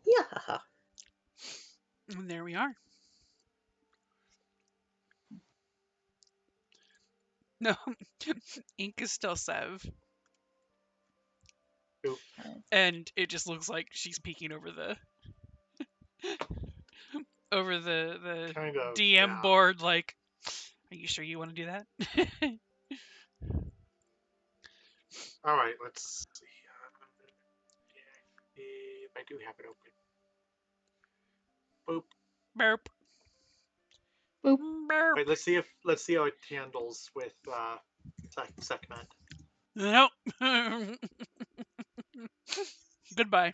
Yeah. And there we are. No, ink is still Sev. Oop. And it just looks like she's peeking over the Kind of, DM yeah. board, like, are you sure you want to do that? All right, let's see. I do have it open. Boop. Burp. Boop. Burp. Wait, let's see how it handles with segment. Nope. Goodbye.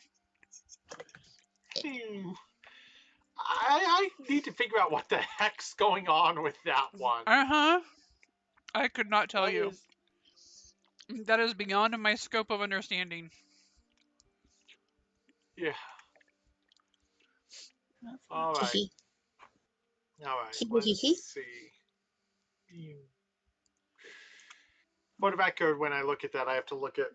I need to figure out what the heck's going on with that one. Uh-huh. I could not tell What you. is- That is beyond my scope of understanding. Yeah. All right. Hee All right. Hee hee Let's hee. see. For the record, when I look at that, I have to look at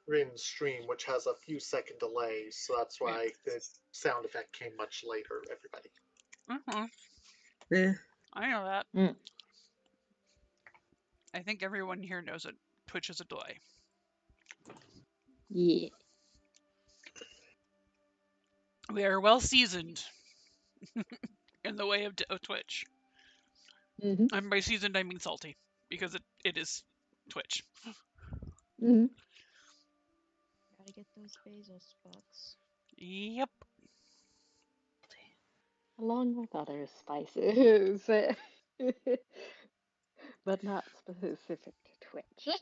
Rin's stream, which has a few second delay, so that's why the sound effect came much later. Everybody. Uh-huh. Yeah. I know that. Mm. I think everyone here knows that Twitch is a delay. Yeah. We are well seasoned in the way of Twitch. Mm-hmm. And by seasoned, I mean salty, because it is Twitch. Mm-hmm. Gotta get those Bezos bucks. Yep. Along with other spices, but not specific to Twitch.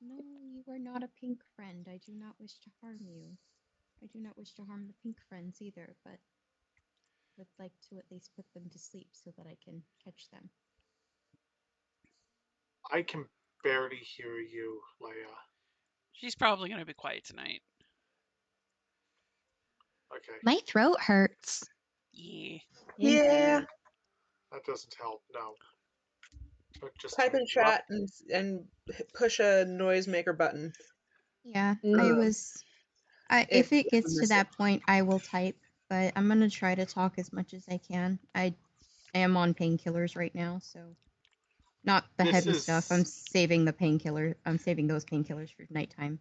No, you are not a pink friend. I do not wish to harm you. I do not wish to harm the pink friends either, but would like to at least put them to sleep so that I can catch them. I can barely hear you, Leia. She's probably going to be quiet tonight. Okay, My throat hurts. Yeah. Yeah. that doesn't help. No. But just Type in interrupt- chat and push a noisemaker button. Yeah, Mm. I was. If it gets to miss that point, I will type, but I'm gonna try to talk as much as I can. I am on painkillers right now, so not the This heavy is- stuff. I'm saving the painkiller. I'm saving those painkillers for nighttime.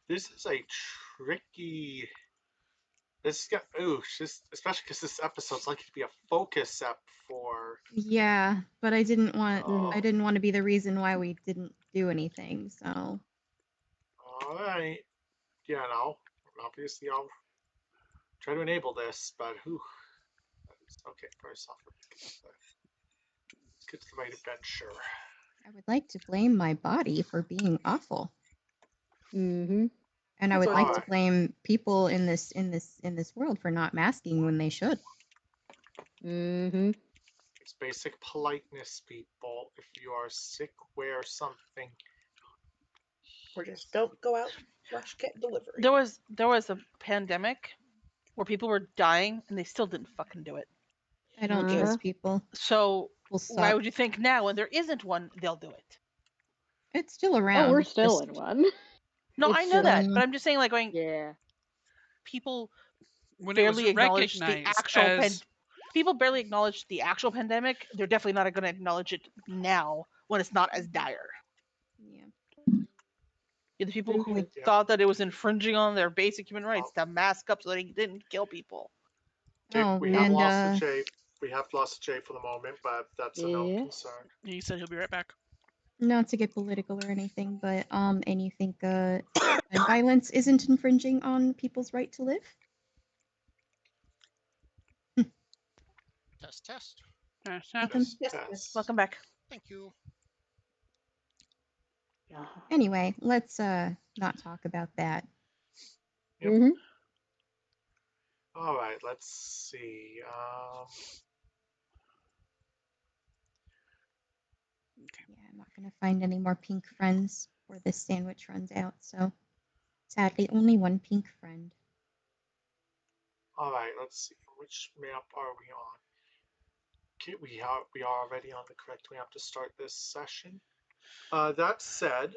This is a tricky. Especially because this episode's likely to be a focus ep for. Yeah, but I didn't want. Oh. I didn't want to be the reason why we didn't do anything. So All right. Yeah, no. Obviously, I'll try to enable this, but whew. Okay, first off, let's get to the right adventure. I would like to blame my body for being awful, Mm-hmm. and I would That's like all to right. blame people in this world for not masking when they should. Mm-hmm. It's basic politeness, people. If you are sick, wear something. Or just don't go out flash get delivery. There was a pandemic where people were dying and they still didn't fucking do it. I don't Uh-huh. trust people. So We'll why stop. would you think now when there isn't one they'll do it? It's still around. Oh, we're it's still just- in one. No, It's I know just- that, but I'm just saying, like, going, Yeah. people When barely it was acknowledge the recognized actual as people barely acknowledge the actual pandemic. They're definitely not going to acknowledge it now when it's not as dire. Yeah. You're the people who Yeah. thought that it was infringing on their basic human rights to mask up so they didn't kill people. Oh, We have and lost Jay. We have lost Jay for the moment, but that's a no Yeah. concern. he said he'll be right back. not to get political or anything, but and you think gun violence isn't infringing on people's right to live? Test, test. Welcome. Yes, Yes. yes. Welcome back. Thank you. Yeah. Anyway, let's not talk about that. Yep. Mm-hmm. All right, let's see. Yeah, I'm not gonna find any more pink friends before this sandwich runs out. So sadly, only one pink friend. All right, let's see. Which map are we on? Okay, we are already on the correct map to start this session. That said,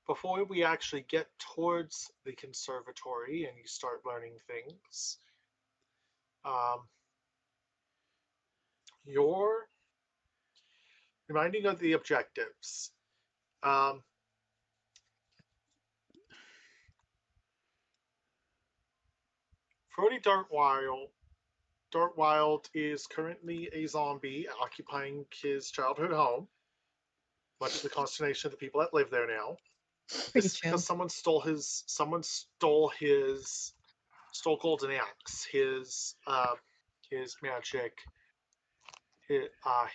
before we actually get towards the conservatory and you start learning things, you're reminding of the objectives. Frody Dartwild is currently a zombie occupying his childhood home, much to the consternation of the people that live there now. Pretty This is chill. because stole Golden Axe, his magic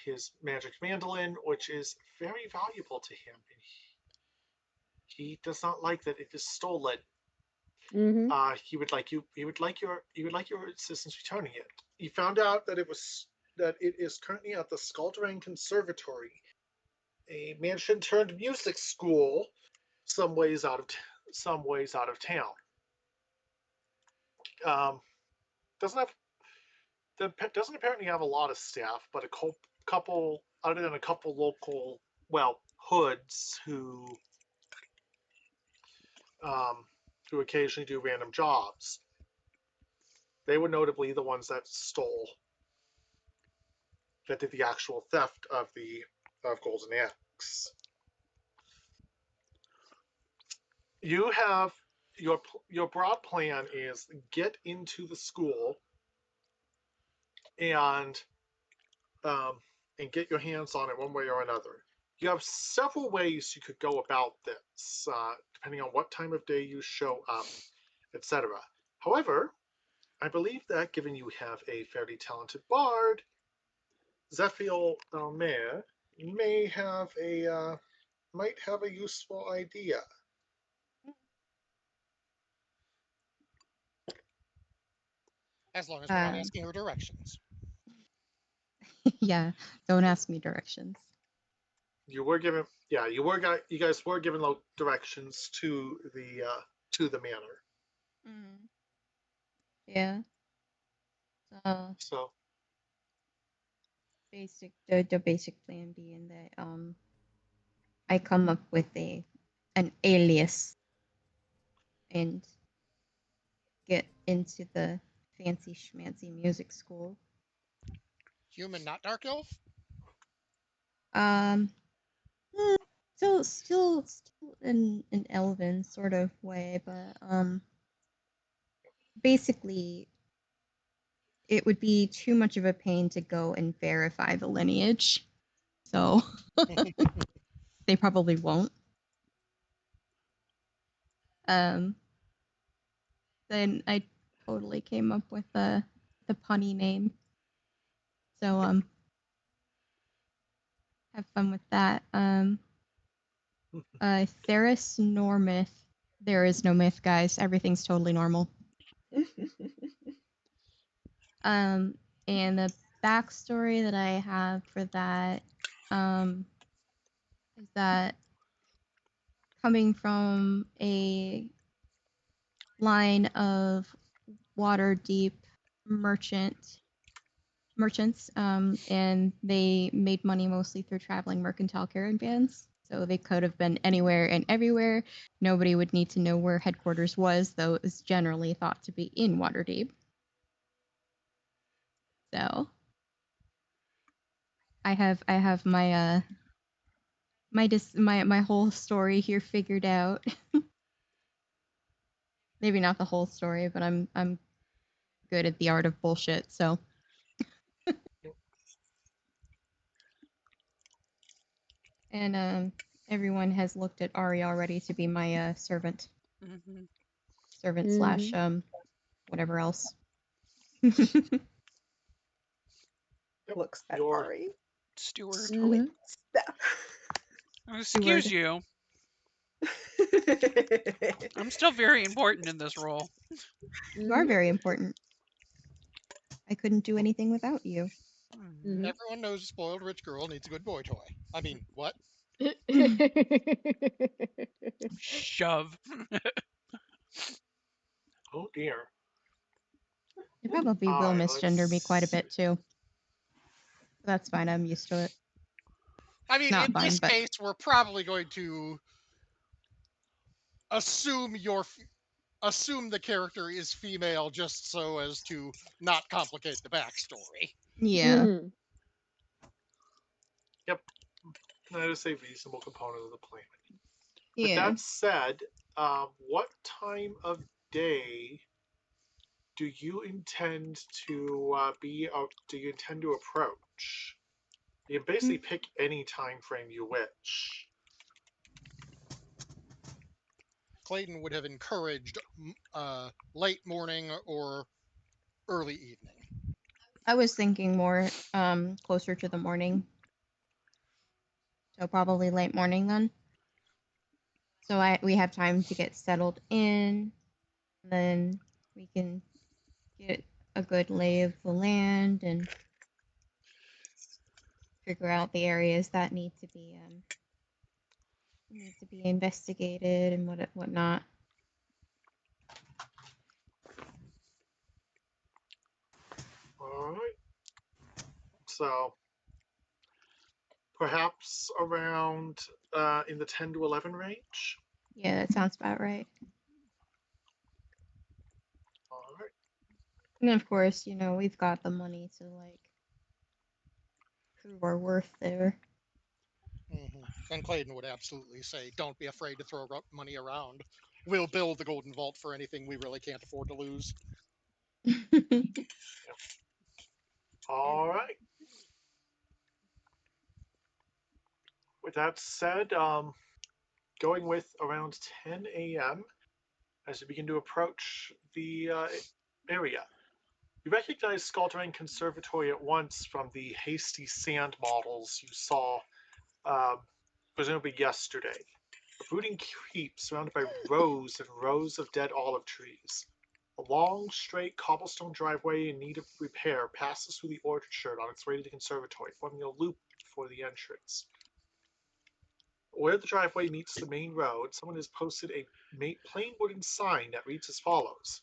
his magic mandolin, which is very valuable to him. And he does not like that it is stolen. Mm-hmm. He would like your assistance returning it. You found out that it is currently at the Skulldurang Conservatory, a mansion turned music school, some ways out of town. Doesn't have doesn't apparently have a lot of staff, but a couple, other than a couple local, hoods who occasionally do random jobs. They were notably the ones that did the actual theft of Golden Axe. You have your broad plan is get into the school and get your hands on it one way or another. You have several ways you could go about this, depending on what time of day you show up, etc. However, I believe that given you have a fairly talented bard, Zephiel Almer might have a useful idea. As long as we're not asking her directions. Yeah, don't ask me directions. You guys were given directions to the manor. Mm. Yeah. So The basic plan being that I come up with an alias and get into the fancy schmancy music school. Human, not dark elf? Um, still in an elven sort of way, but basically it would be too much of a pain to go and verify the lineage. So they probably won't. Then I totally came up with the punny name. So have fun with that. Theris Normith. There is no myth, guys. Everything's totally normal. And the backstory that I have for that is that coming from a line of water deep merchants, and they made money mostly through traveling mercantile caravans. So they could have been anywhere and everywhere. Nobody would need to know where headquarters was, though it was generally thought to be in Waterdeep. So I have my my whole story here figured out. Maybe not the whole story, but I'm good at the art of bullshit. So and everyone has looked at Ari already to be my servant. Mm-hmm. Servant slash whatever else. Looks at Your- Ari. Steward. Sweet stuff. Excuse you. I'm still very important in this role. You are very important. I couldn't do anything without you. Mhm. Everyone knows a spoiled rich girl needs a good boy toy. I mean, what? Shove. oh dear. You probably will Alright, misgender me quite a bit too. That's fine. I'm used to it. I mean, Not in fun, this but case, we're probably going to assume the character is female just so as to not complicate the backstory. yeah. Mhm. Yep. That is a reasonable component of the plan. With Yeah. that said, what time of day do you intend to do you intend to approach? You can basically pick any time frame you wish. Clayton would have encouraged late morning or early evening. I was thinking more closer to the morning. So probably late morning then. So we have time to get settled in, then we can get a good lay of the land and figure out the areas that need to be investigated and whatnot. All right. So perhaps around in the 10 to 11 range. Yeah, that sounds about right. All right. And of course, we've got the money to like prove our worth there. And Clayton would absolutely say, "Don't be afraid to throw money around. We'll build the Golden Vault for anything we really can't afford to lose." All right. With that said, going with around 10 a.m. as you begin to approach the area. You recognize Scaldering Conservatory at once from the hasty sand models you saw, uh, presumably yesterday. A brooding keep surrounded by rows and rows of dead olive trees. A long, straight cobblestone driveway in need of repair passes through the orchard on its way to the conservatory, forming a loop for the entrance. Where the driveway meets the main road, someone has posted a plain wooden sign that reads as follows: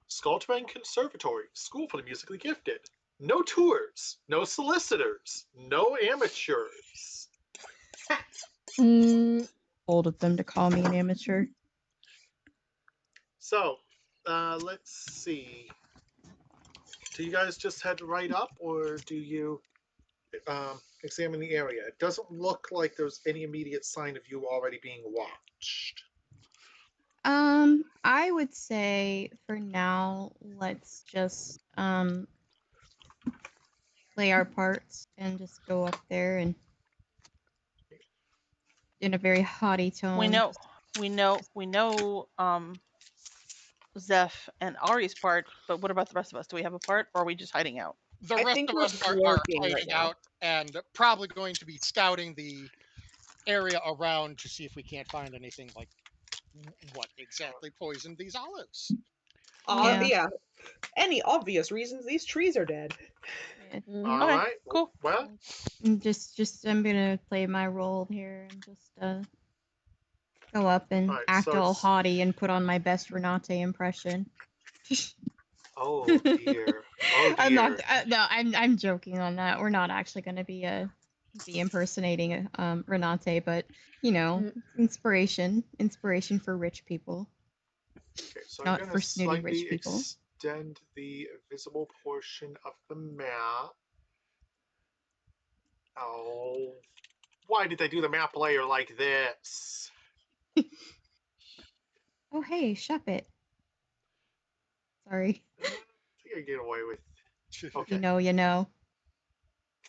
Skultman Conservatory, School for the Musically Gifted. No tours, no solicitors, no amateurs. Bold of them to call me an amateur. So, let's see. Do you guys just head right up, or do you examine the area? It doesn't look like there's any immediate sign of you already being watched. I would say for now, let's just play our parts and just go up there and in a very haughty tone. We know Zeph and Ari's part, but what about the rest of us? Do we have a part, or are we just hiding out? The I rest think of we're us are working right hiding now. out and probably going to be scouting the area around to see if we can't find anything like what exactly poisoned these olives. Yeah. Yeah. Any obvious reasons these trees are dead. Yeah. All Okay, right. cool. Well, And just I'm gonna play my role here and just go up and Alright, act so all it's- haughty and put on my best Renate impression. oh dear. Oh I'm not. dear. No, I'm joking on that. We're not actually gonna be impersonating Renate, but inspiration for rich people, Okay, so I'm not going to for snooty slightly rich people. extend the visible portion of the map. Oh, why did they do the map layer like this? Oh hey, shop it. Sorry. I think I get away with. Okay, You know.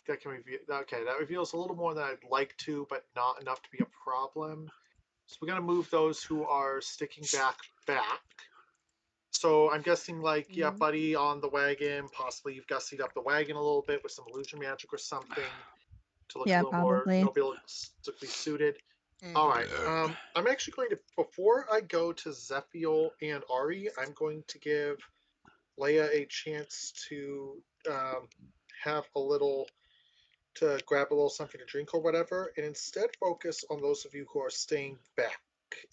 that can reveal. Okay, that reveals a little more than I'd like to, but not enough to be a problem. So we're gonna move those who are sticking back. So I'm guessing, like, yeah, Mhm. buddy on the wagon. Possibly you've gussied up the wagon a little bit with some illusion magic or something to look a Yeah, little more probably. nobilistically suited. Mhm. All right. I'm actually going to, before I go to Zephiel and Ari, I'm going to give Leia a chance to have a little, to grab a little something to drink or whatever, and instead focus on those of you who are staying back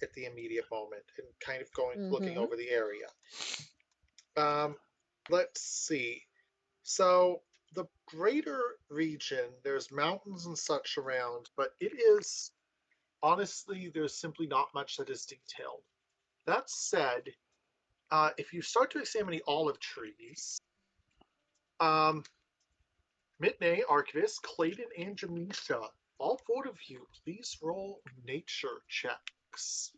at the immediate moment and kind of looking over the area. Let's see. So the greater region, there's mountains and such around, but it is honestly there's simply not much that is detailed. That said, if you start to examine the olive trees, Mitney, Archivist, Clayton, and Jamisha, all four of you, please roll nature checks.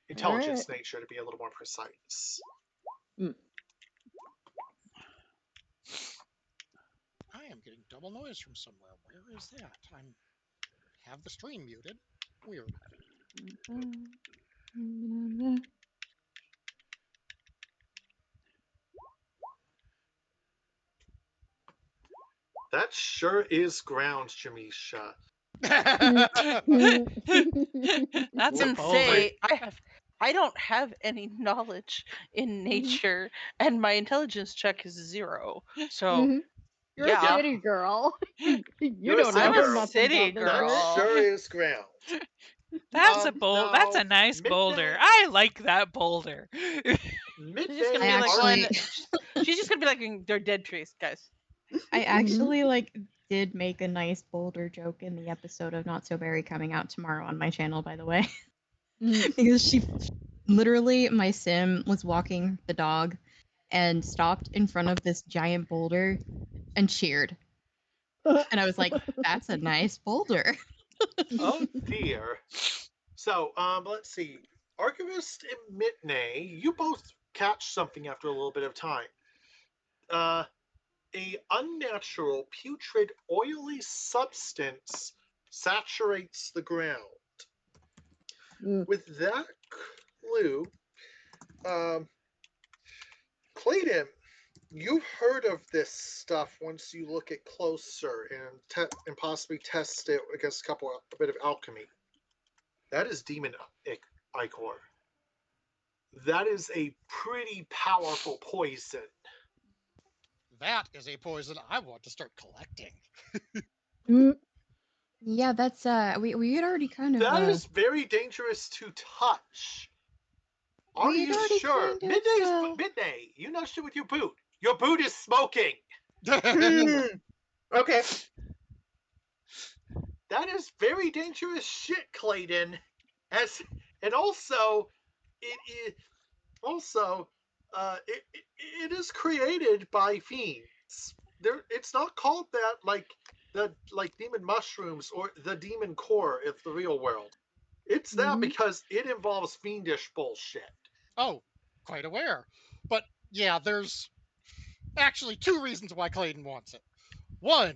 Intelligence right. nature to be a little more precise. I am getting double noise from somewhere. Where is that? I have the stream muted. Weird. That sure is ground, Jamisha. That's a And boulder. say I don't have any knowledge in nature, and my intelligence check is 0. So You're yeah, a city girl. You You're a don't city I'm know a girl. nothing city about this That shit. girl. sure is ground. That's a That's Now, a nice boulder. Midday, I like that boulder. She's just gonna Midday, I be like Arch- actually, one. She's just gonna be like they're dead trees, guys. I actually like did make a nice boulder joke in the episode of Not So Berry coming out tomorrow on my channel, by the way. Because she literally, my sim was walking the dog and stopped in front of this giant boulder and cheered. And I was like, that's a nice boulder. oh dear. So, let's see. Archivist and Mitney, you both catch something after a little bit of time. A unnatural, putrid, oily substance saturates the ground. With that clue, Clayton, you've heard of this stuff once you look at closer and possibly test it against a bit of alchemy. That is demon ichor. That is a pretty powerful poison. That is a poison I want to start collecting. Yeah, that's we had already kind of That is very dangerous to touch. Are we had you already sure? kind of Midday, you nudged it with your boot. Your boot is smoking. Okay. That is very dangerous shit, Clayton. And also, it is also it is created by fiends. It's not called that like demon mushrooms or the demon core of the real world. It's that because it involves fiendish bullshit. Oh, quite aware. But yeah, there's actually 2 reasons why Clayton wants it. 1,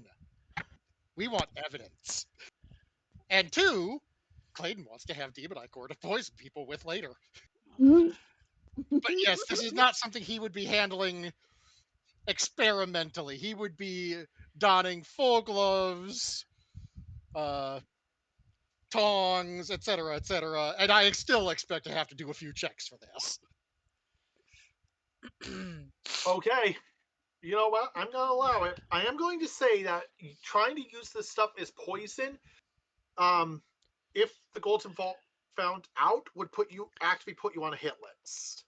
we want evidence. And 2, Clayton wants to have demon ichor to poison people with later. But yes, this is not something he would be handling experimentally. He would be donning full gloves, tongs, etc., etc. And I still expect to have to do a few checks for this. Okay, you know what? I'm gonna allow it. I am going to say that trying to use this stuff as poison, if the Golden Vault found out, would actually put you on a hit list.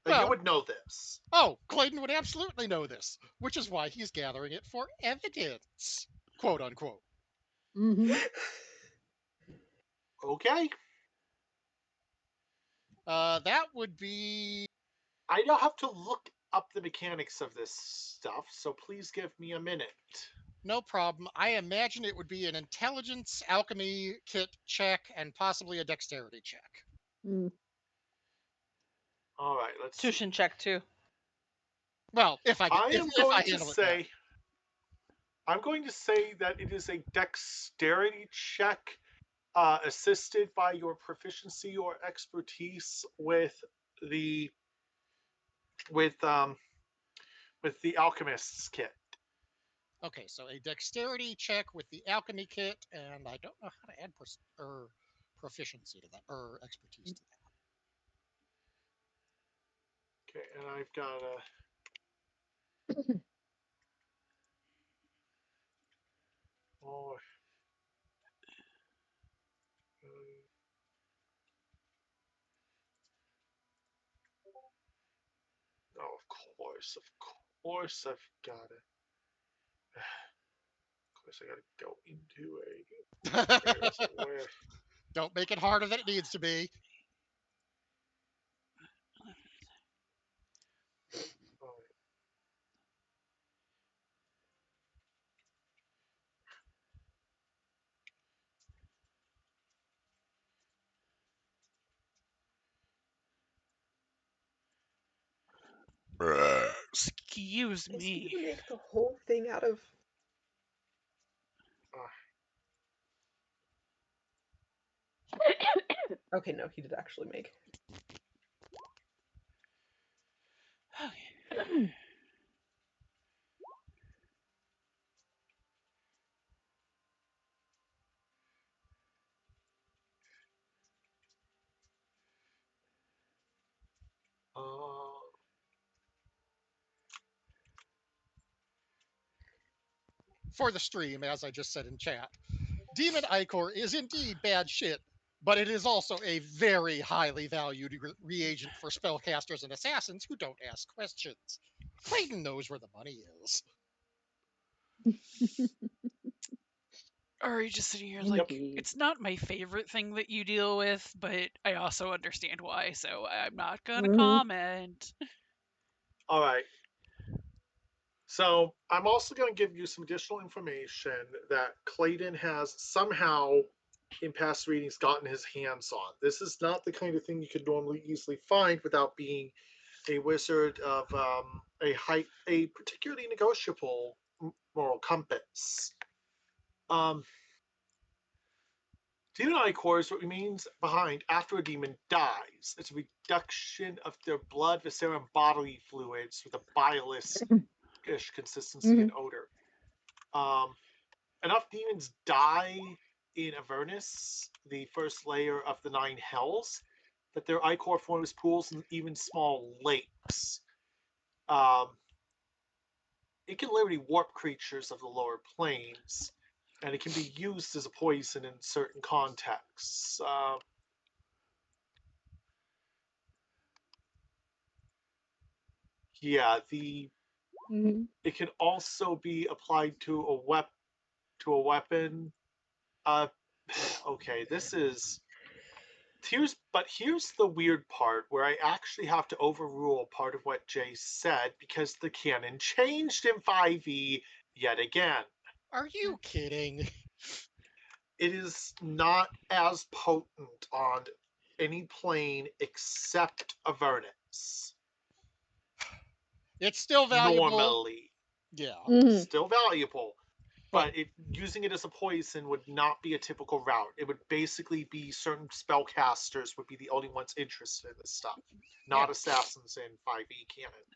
Like, you Well, would know this. oh, Clayton would absolutely know this, which is why he's gathering it for evidence, quote unquote. Okay. That would be I now have to look up the mechanics of this stuff, so please give me a minute. no problem. I imagine it would be an intelligence alchemy kit check and possibly a dexterity check. All right, let's see. Tushin check too. Well, if I I'm going to say that it is a dexterity check, assisted by your proficiency or expertise with the alchemist's kit. Okay, so a dexterity check with the alchemy kit, and I don't know how to add proficiency to that or expertise to that. Okay, and I've got a. Oh, of course. course I've got to. Of course I got to go into where. Don't make it harder than it needs to be. Excuse Is he me. gonna make the whole thing out of? Okay, no, he did actually make. Okay. For the stream, as I just said in chat, Demon Ichor is indeed bad shit, but it is also a very highly valued reagent for spellcasters and assassins who don't ask questions. Clayton knows where the money is. Ari just sitting here like, Indeed. it's not my favorite thing that you deal with, but I also understand why, so I'm not gonna comment. All right. So I'm also going to give you some additional information that Clayton has somehow in past readings gotten his hands on. This is not the kind of thing you could normally easily find without being a wizard of a particularly negotiable moral compass. Demon ichor is what remains behind after a demon dies. It's a reduction of their blood, viscera, and bodily fluids with a bilish consistency and odor. Enough demons die in Avernus, the first layer of the Nine Hells, that their ichor forms pools and even small lakes. It can literally warp creatures of the lower planes, and it can be used as a poison in certain contexts. Yeah, it can also be applied to a weapon. Okay, here's the weird part where I actually have to overrule part of what Jay said because the canon changed in 5e yet again. Are you kidding? It is not as potent on any plane except Avernus. It's still valuable. Normally. Yeah. Still valuable. But using it as a poison would not be a typical route. It would basically be certain spellcasters would be the only ones interested in this stuff, not assassins in 5e canon.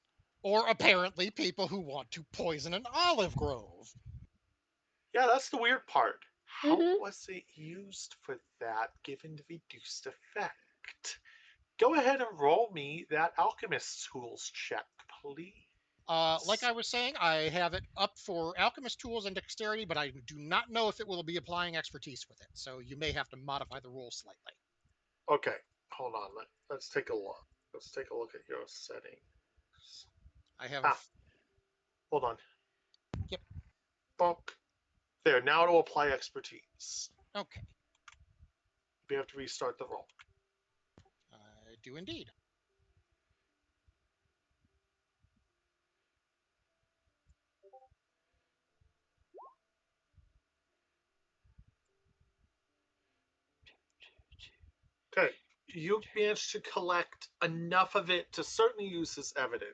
Or apparently people who want to poison an olive grove. Yeah, that's the weird part. How was it used for that given the reduced effect? Go ahead and roll me that alchemist tools check, please. Like I was saying, I have it up for alchemist tools and dexterity, but I do not know if it will be applying expertise with it. So you may have to modify the rule slightly. Okay, hold on. Let's take a look. Let's take a look at your settings. I have. Hold on. Yep. Bonk. There. Now to apply expertise. Okay. We have to restart the roll. I do indeed. Okay, you managed to collect enough of it to certainly use as evidence.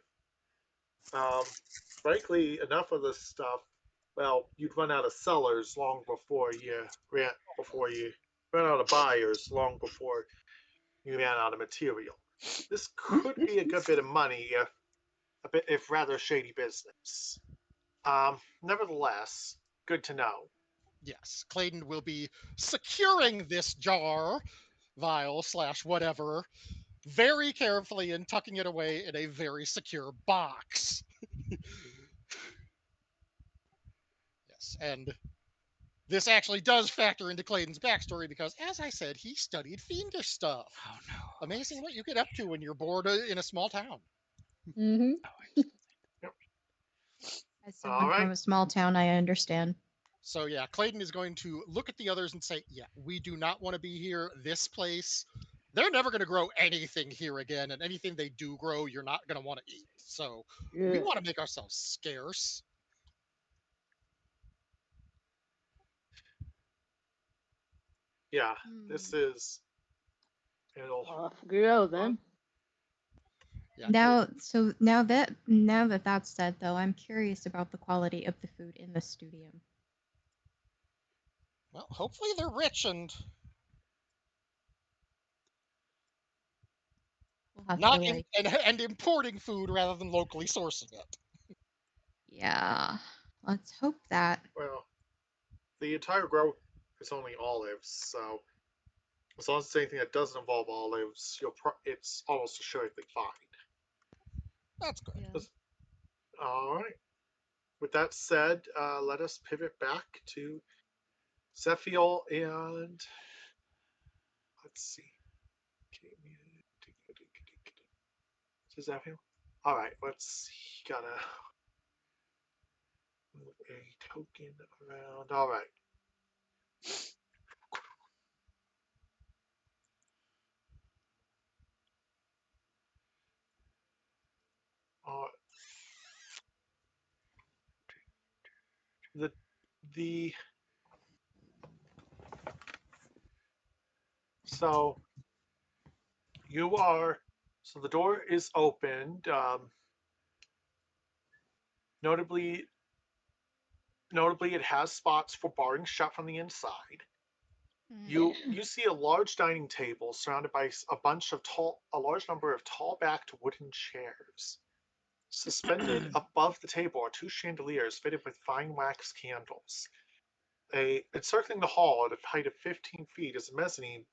Frankly, enough of this stuff. Well, you'd run out of sellers long before you ran out of buyers long before you ran out of material. This could be a good bit of money if rather shady business. Nevertheless, good to know. Yes, Clayton will be securing this jar, vial / whatever, very carefully and tucking it away in a very secure box. Yes, and this actually does factor into Clayton's backstory because, as I said, he studied fiendish stuff. Oh no. Amazing what you get up to when you're bored in a small town. Mm-hmm. Yep. As All someone from right. a small town, I understand. So yeah, Clayton is going to look at the others and say, "Yeah, we do not want to be here. This place, they're never going to grow anything here again, and anything they do grow, you're not going to want to eat. So we Yeah. want to make ourselves scarce." Yeah, this Hmm. is. It'll. I'll figure it out then. Yeah. Now that that's said, though, I'm curious about the quality of the food in the studio. Well, hopefully they're rich and We'll have not to in, like, and importing food rather than locally sourcing it. yeah. Let's hope that. Well, the entire grow is only olives, so as long as it's anything that doesn't involve olives, it's almost assuredly fine. That's good. Yeah. All right. With that said, let us pivot back to Zephiel and let's see. To Zephiel. All right. Let's see. Gotta move a token around. All right. Uh, the the so you are so the door is opened. Notably, it has spots for barring shut from the inside. Mm. You see a large dining table surrounded by a large number of tall-backed wooden chairs. Suspended above the table are two chandeliers fitted with fine wax candles. Encircling the hall at a height of 15 feet is a mezzanine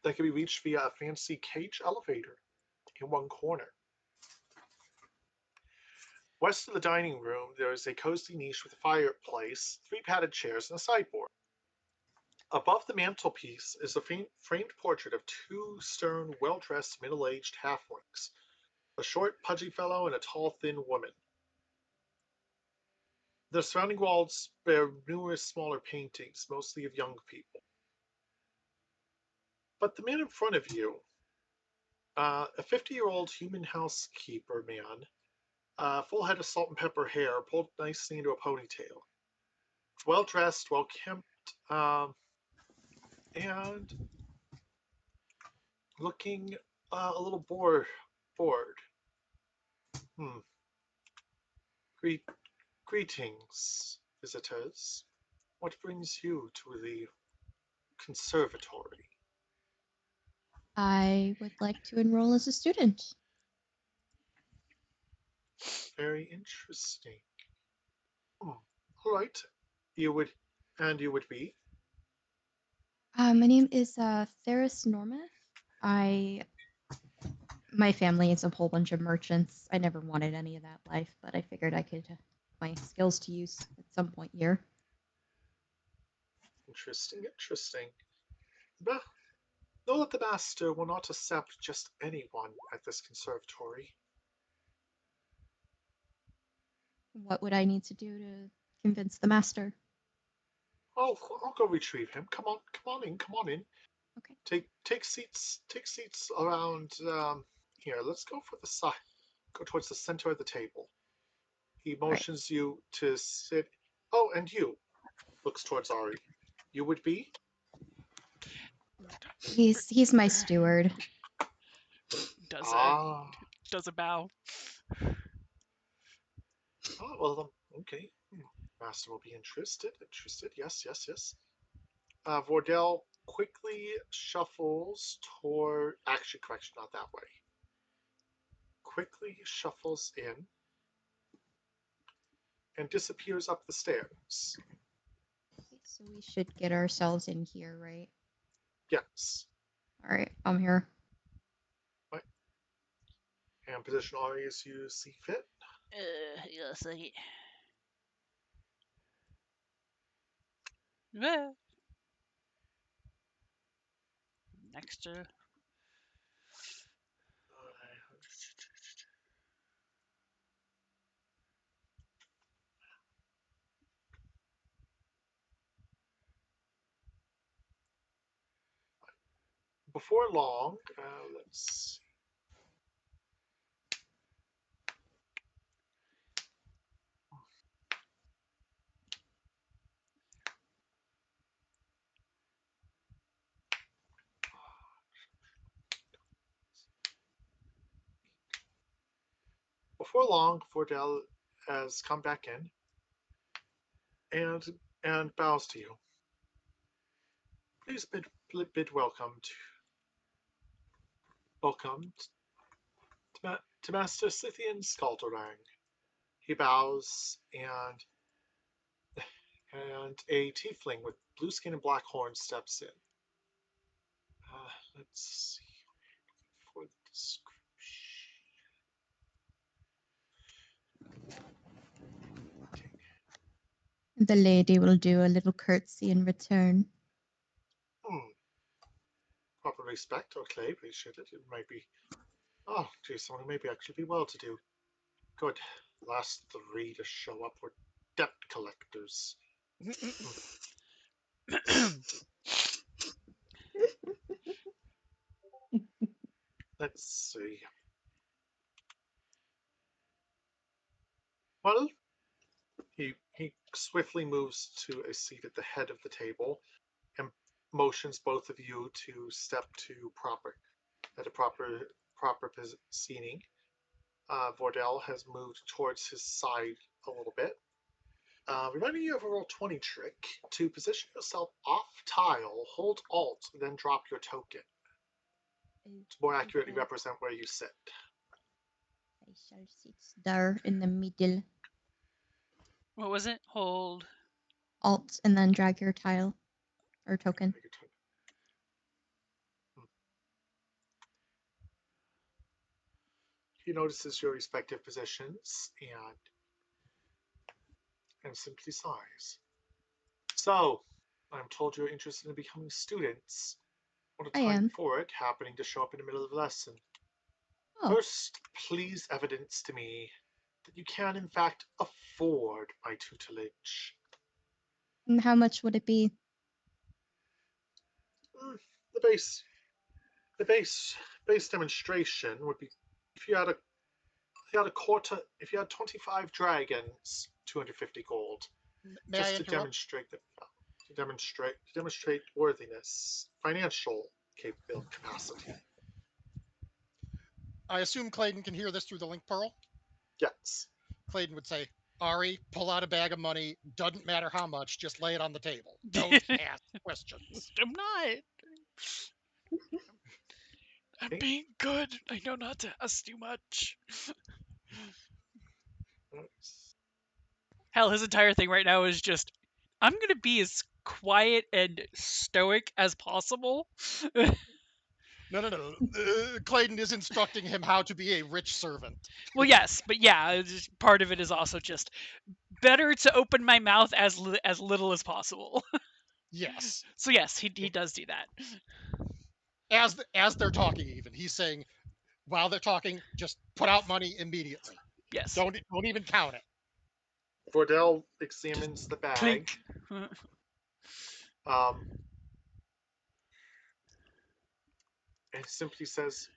that can be reached via a fancy cage elevator in one corner. West of the dining room, there is a cozy niche with a fireplace, three padded chairs, and a sideboard. Above the mantelpiece is a framed portrait of two stern, well-dressed, middle-aged halflings, a short, pudgy fellow and a tall, thin woman. The surrounding walls bear numerous smaller paintings, mostly of young people. But the man in front of you, a 50-year-old human housekeeper man, full head of salt and pepper hair, pulled nicely into a ponytail. Well dressed, well kempt, and looking a little bored. Hmm. Greetings, visitors. What brings you to the conservatory? I would like to enroll as a student. Very interesting. Hmm. All right. You would, and you would be? My name is Theris Norma. My family is a whole bunch of merchants. I never wanted any of that life, but I figured I could my skills to use at some point here. Interesting. But know that the master will not accept just anyone at this conservatory. What would I need to do to convince the master? Oh, I'll go retrieve him. Come on in. Okay. Take seats around here. Let's go for the side. Go towards the center of the table. He Right. motions you to sit. Oh, and you. Looks towards Ari. You would be? He's my steward. Does a Ah. does a bow. Oh, well, okay. Master will be interested. Yes. Vordell quickly shuffles toward. Actually, correction, not that way. Quickly shuffles in and disappears up the stairs. So we should get ourselves in here, right? Yes. All right, I'm here. Right. And position Ari as you see fit. Yes, I. Well, next to before long, let's. Before long, Fordell has come back in and bows to you. Please bid welcome to Master Scythian Skalderang. He bows, and a tiefling with blue skin and black horns steps in. Let's see for the description. The lady will do a little curtsy in return. Proper respect. Okay, appreciate it. It might be. Oh, geez, someone who maybe actually be well to do. Good. Last 3 to show up were debt collectors. Let's see. Well, he swiftly moves to a seat at the head of the table and motions both of you to step to a proper seating. Vordell has moved towards his side a little bit. Reminding you of a roll 20 trick. To position yourself off tile, hold Alt, then drop your token to more accurately represent where you sit. I shall sit there in the middle. What was it? Hold. Alt and then drag your tile or token. He notices your respective positions and simply sighs. So, I'm told you're interested in becoming students. What a I time am. for it, happening to show up in the middle of the lesson. Oh, First, please evidence to me that you can, in fact, afford my tutelage. and how much would it be? The base demonstration would be if you had if you had 25 dragons, 250 gold, May just I to interrupt? demonstrate worthiness, financial capacity. I assume Clayton can hear this through the link pearl. Yes. Clayton would say, Ari, pull out a bag of money. Doesn't matter how much, just lay it on the table. Don't ask questions. I'm not. I'm Okay. being good. I know not to ask too much. Hell, his entire thing right now is just, I'm gonna be as quiet and stoic as possible. No. Clayton is instructing him how to be a rich servant. Well, yes, but yeah, part of it is also just better to open my mouth as little as possible. Yes. So yes, he does do that. As they're talking, even he's saying, while they're talking, just put out money immediately. Yes. Don't even count it. Vordell examines the bag. Clink. And simply says,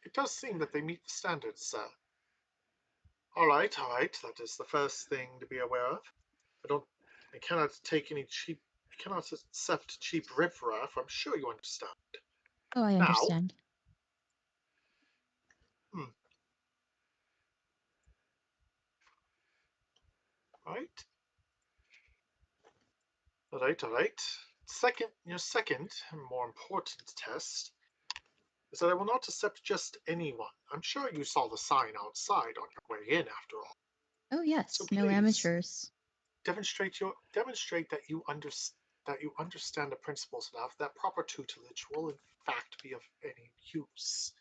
it does seem that they meet the standards, sir. All right, that is the first thing to be aware of. I cannot accept cheap riffraff, I'm sure you understand. Oh, I understand. Right. All right. Your second and more important test is that I will not accept just anyone. I'm sure you saw the sign outside on your way in, after all. Oh yes, So no please, amateurs. demonstrate that you understand the principles enough that proper tutelage will in fact be of any use.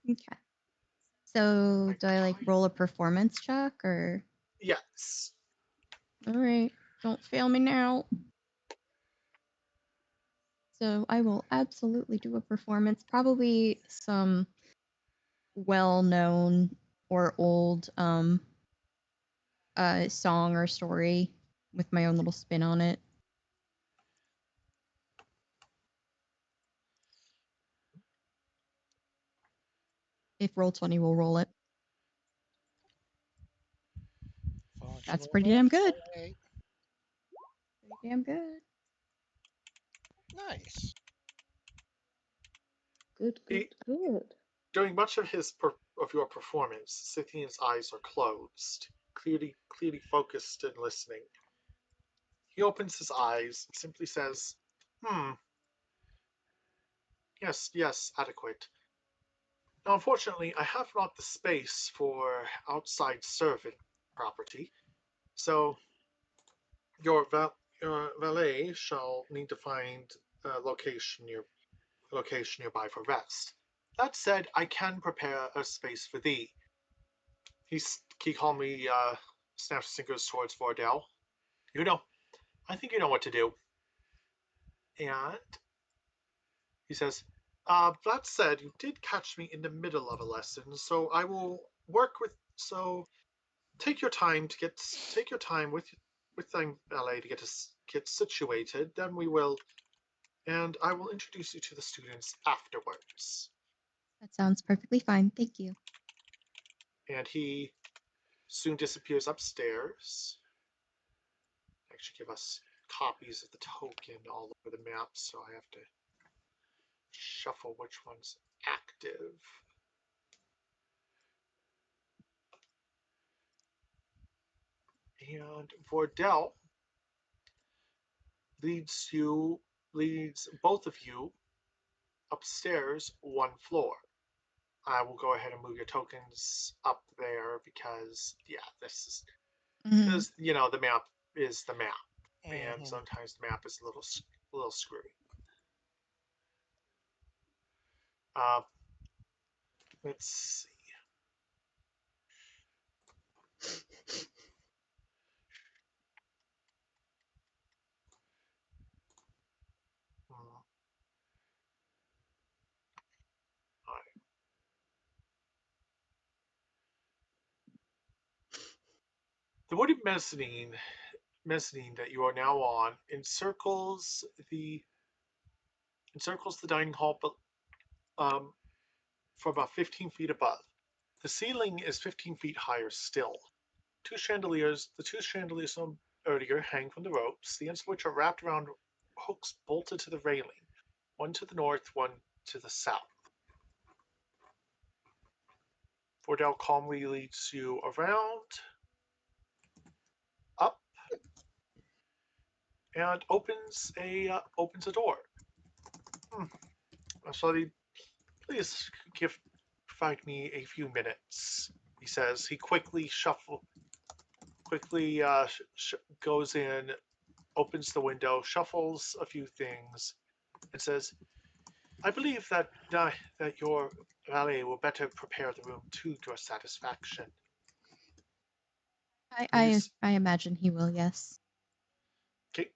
Okay. So do I like Okay. roll a performance check or? Yes. All right, don't fail me now. So I will absolutely do a performance, probably some well-known or old song or story with my own little spin on it. if Roll20 will roll it. That's Functional pretty damn good. play. Pretty damn good. Nice. Good, good, good. During much of your performance, Scythian's eyes are closed, clearly focused and listening. He opens his eyes and simply says, yes, adequate. Now, unfortunately, I have not the space for outside servant property, so your valet shall need to find a location nearby for rest. That said, I can prepare a space for thee. He calmly snaps his fingers towards Vordell. I think you know what to do. And he says, that said, you did catch me in the middle of a lesson, so I will work with. So take your time with thy valet to get situated. Then we will, and I will introduce you to the students afterwards. That sounds perfectly fine. Thank you. And he soon disappears upstairs. Actually, give us copies of the token all over the map, so I have to shuffle which one's active. And Vordell leads both of you upstairs one floor. I will go ahead and move your tokens up there because this is because the map is the map, and sometimes the map is a little screwy. Let's see. The wooded mezzanine that you are now on encircles the dining hall, but for about 15 feet above. The ceiling is 15 feet higher still. The two chandeliers on earlier hang from the ropes, the ends of which are wrapped around hooks bolted to the railing, one to the north, one to the south. Vordell calmly leads you around, up, and opens a door. So please provide me a few minutes, he says. He quickly goes in, opens the window, shuffles a few things, and says, I believe that your valet will better prepare the room to your satisfaction. I imagine he will, yes. Okay.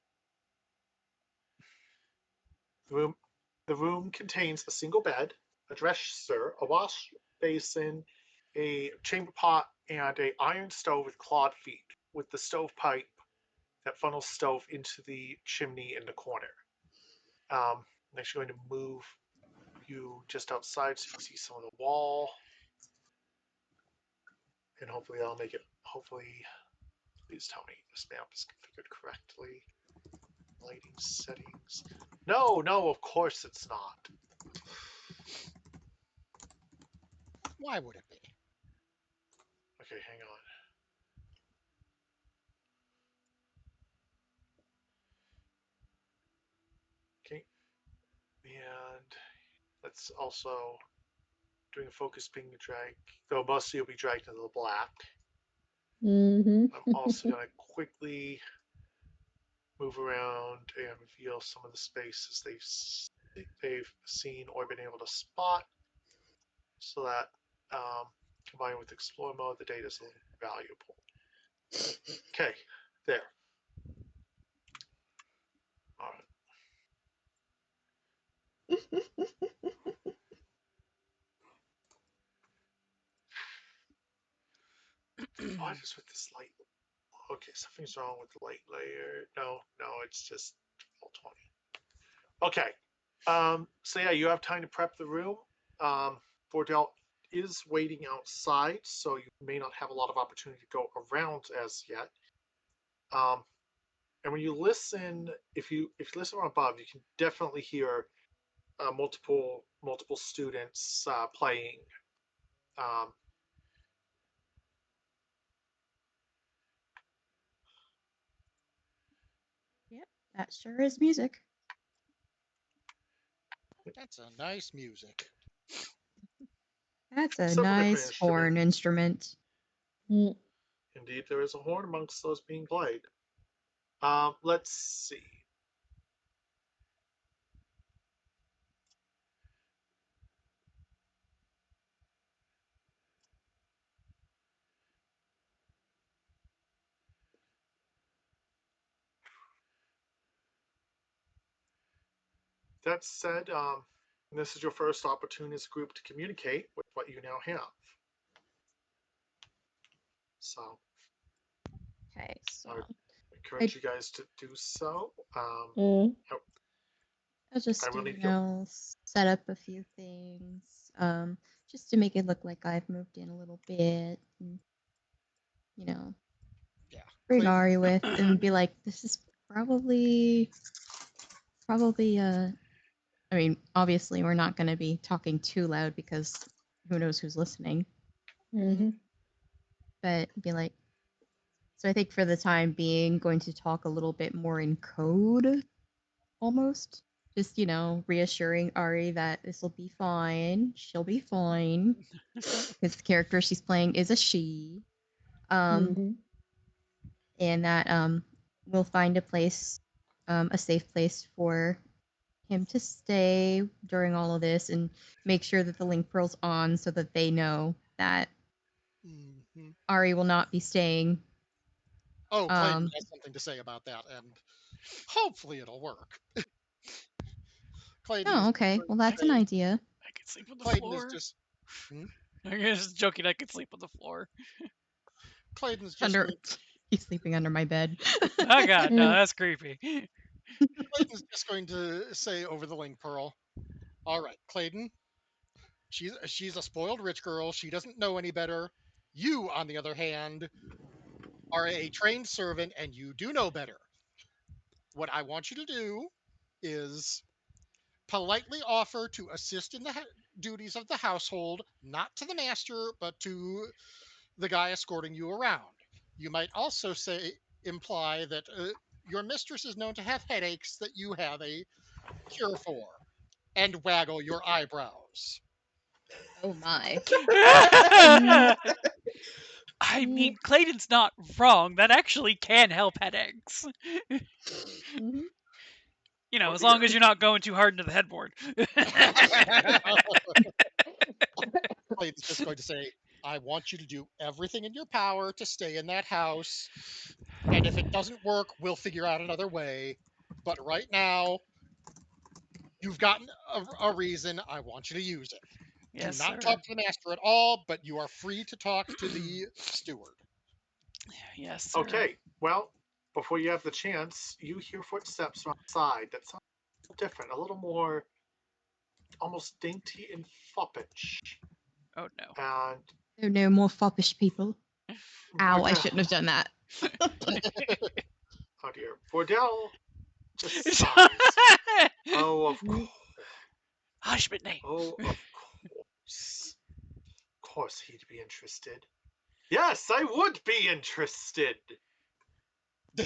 The room contains a single bed, a dresser, a wash basin, a chamber pot, and an iron stove with clawed feet, with the stovepipe that funnels stove into the chimney in the corner. I'm actually going to move you just outside so you can see some of the wall. And hopefully I'll make it, please tell me this map is configured correctly. Lighting settings. No, of course it's not. Why would it be? Okay, hang on. Okay. And let's also doing a focus being dragged, though most of you will be dragged into the black. Mm-hmm. I'm also going to quickly move around and reveal some of the spaces they've seen or been able to spot, so that combined with explore mode, the data is a little valuable. Okay, there. All right. What is with this light? Okay, something's wrong with the light layer. No, it's just default 20. Okay. So yeah, you have time to prep the room. Vordell is waiting outside, so you may not have a lot of opportunity to go around as yet. And when you listen, if you listen from above, you can definitely hear multiple students playing. Um, Yep, that sure is music. That's a nice music. That's a Several different nice horn instrument. Indeed, there is a horn amongst those being played. Let's see. That said, this is your first opportunity as a group to communicate with what you now have. So Okay, so I encourage you guys to do so. Mm. I'll just I will do, need your set up a few things, just to make it look like I've moved in a little bit, and Yeah. bring Clayton, Ari with, and be like, this is probably, I mean, obviously we're not going to be talking too loud because who knows who's listening, Mm-hmm. but be like, so I think for the time being, going to talk a little bit more in code, almost. Just, reassuring Ari that this will be fine. She'll be fine. Because the character she's playing is a she. Mm-hmm. And that we'll find a place, a safe place for him to stay during all of this, and make sure that the link pearl's on so that they know that Mhm. Ari will not be staying. Oh, Clayton has something to say about that, and hopefully it'll work. Clayton is okay. going Well, to that's an say- idea. I could sleep on the Clayton is floor. just I'm just joking. I could sleep on the floor. Clayton's just Under, going, he's sleeping under my bed. Oh god, no, that's creepy. Clayton's just going to say over the link pearl. All right, Clayton. She's a spoiled rich girl. She doesn't know any better. You, on the other hand, are a trained servant and you do know better. What I want you to do is politely offer to assist in the duties of the household, not to the master, but to the guy escorting you around. You might also imply that your mistress is known to have headaches that you have a cure for, and waggle your eyebrows. Oh my. I mean, Clayton's not wrong. That actually can help headaches. Mm-hmm. Oh As dear. long as you're not going too hard into the headboard. Clayton's just going to say, I want you to do everything in your power to stay in that house. And if it doesn't work, we'll figure out another way. But right now, you've gotten a reason. I want you to use it. Do Yes, not sir. talk to the master at all, but you are free to talk to the steward. Yes, sir. Okay, well, before you have the chance, you hear footsteps from outside that sound a little different, a little more almost dainty and foppish. Oh no. And There are no more foppish people. Ow, I Bordell, shouldn't have done that. oh dear, Bordell just sighs. Oh, of course. Hush, Midnight. Oh, of course. Of course he'd be interested. Yes, I would be interested. A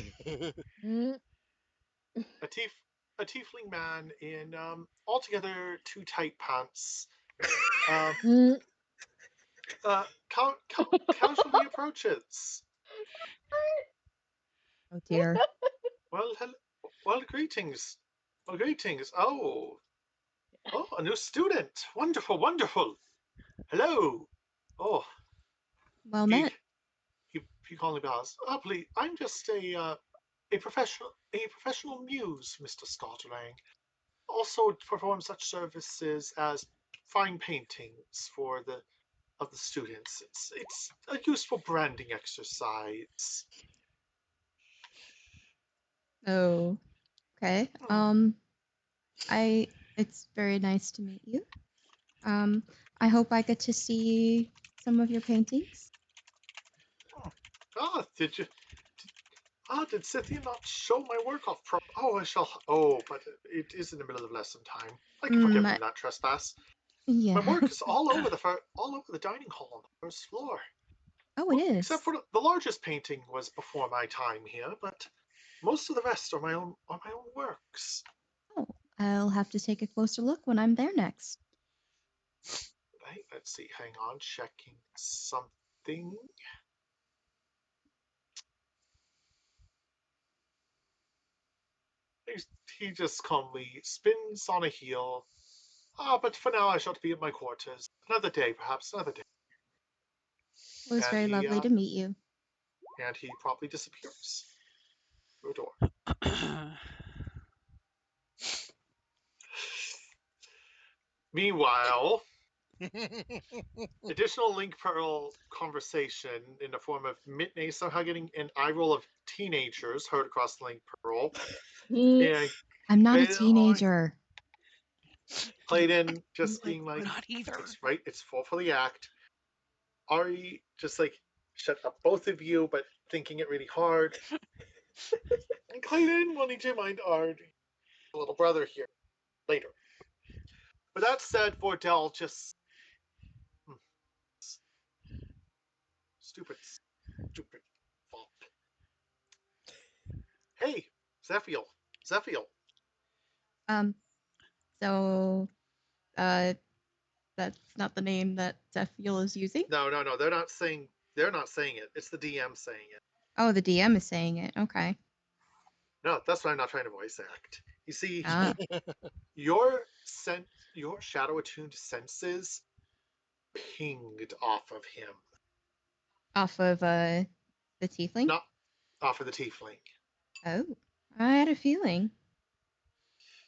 tiefling man in altogether too tight pants. Casually approaches. Oh dear. Well, well, greetings. Well, greetings. Oh, a new student. Wonderful, wonderful. Hello. Oh, Well he met. he calmly bows. Oh, please, I'm just a professional muse, Mr. Startling. Also perform such services as fine paintings for the students. It's a useful branding exercise. Oh, okay. It's very nice to meet you. I hope I get to see some of your paintings. Ah, did Scythia not show my work off Oh, I shall. Oh, but it is in the middle of lesson time. I can forgive I- him that trespass. yeah. My work is all over the dining hall on the first floor. Oh, it is. Except for the largest painting was before my time here, but most of the rest are my own works. Oh, I'll have to take a closer look when I'm there next. Right, let's see. Hang on, checking something. He just calmly spins on a heel. But for now I shall be at my quarters. Another day, perhaps another day. It was And very lovely to meet you. And he promptly disappears through a door. Meanwhile, additional Link Pearl conversation in the form of Mitney somehow getting an eye roll of teenagers heard across Link Pearl. And I'm not a Clayton, teenager. Clayton just being like, Not either. it's right, it's full for the act. Ari just like, shut up, both of you, but thinking it really hard. And Clayton wanting to mind Ard, little brother here, later. But that said, Vordell just stupid fault. Hey, Zephiel. So, that's not the name that Zephiel is using? No, they're not saying it. It's the DM saying it. Oh, the DM is saying it. Okay. No, that's why I'm not trying to voice act. You see, Ah, your shadow attuned senses pinged off of him, off of the tiefling? not off of the tiefling. Oh, I had a feeling.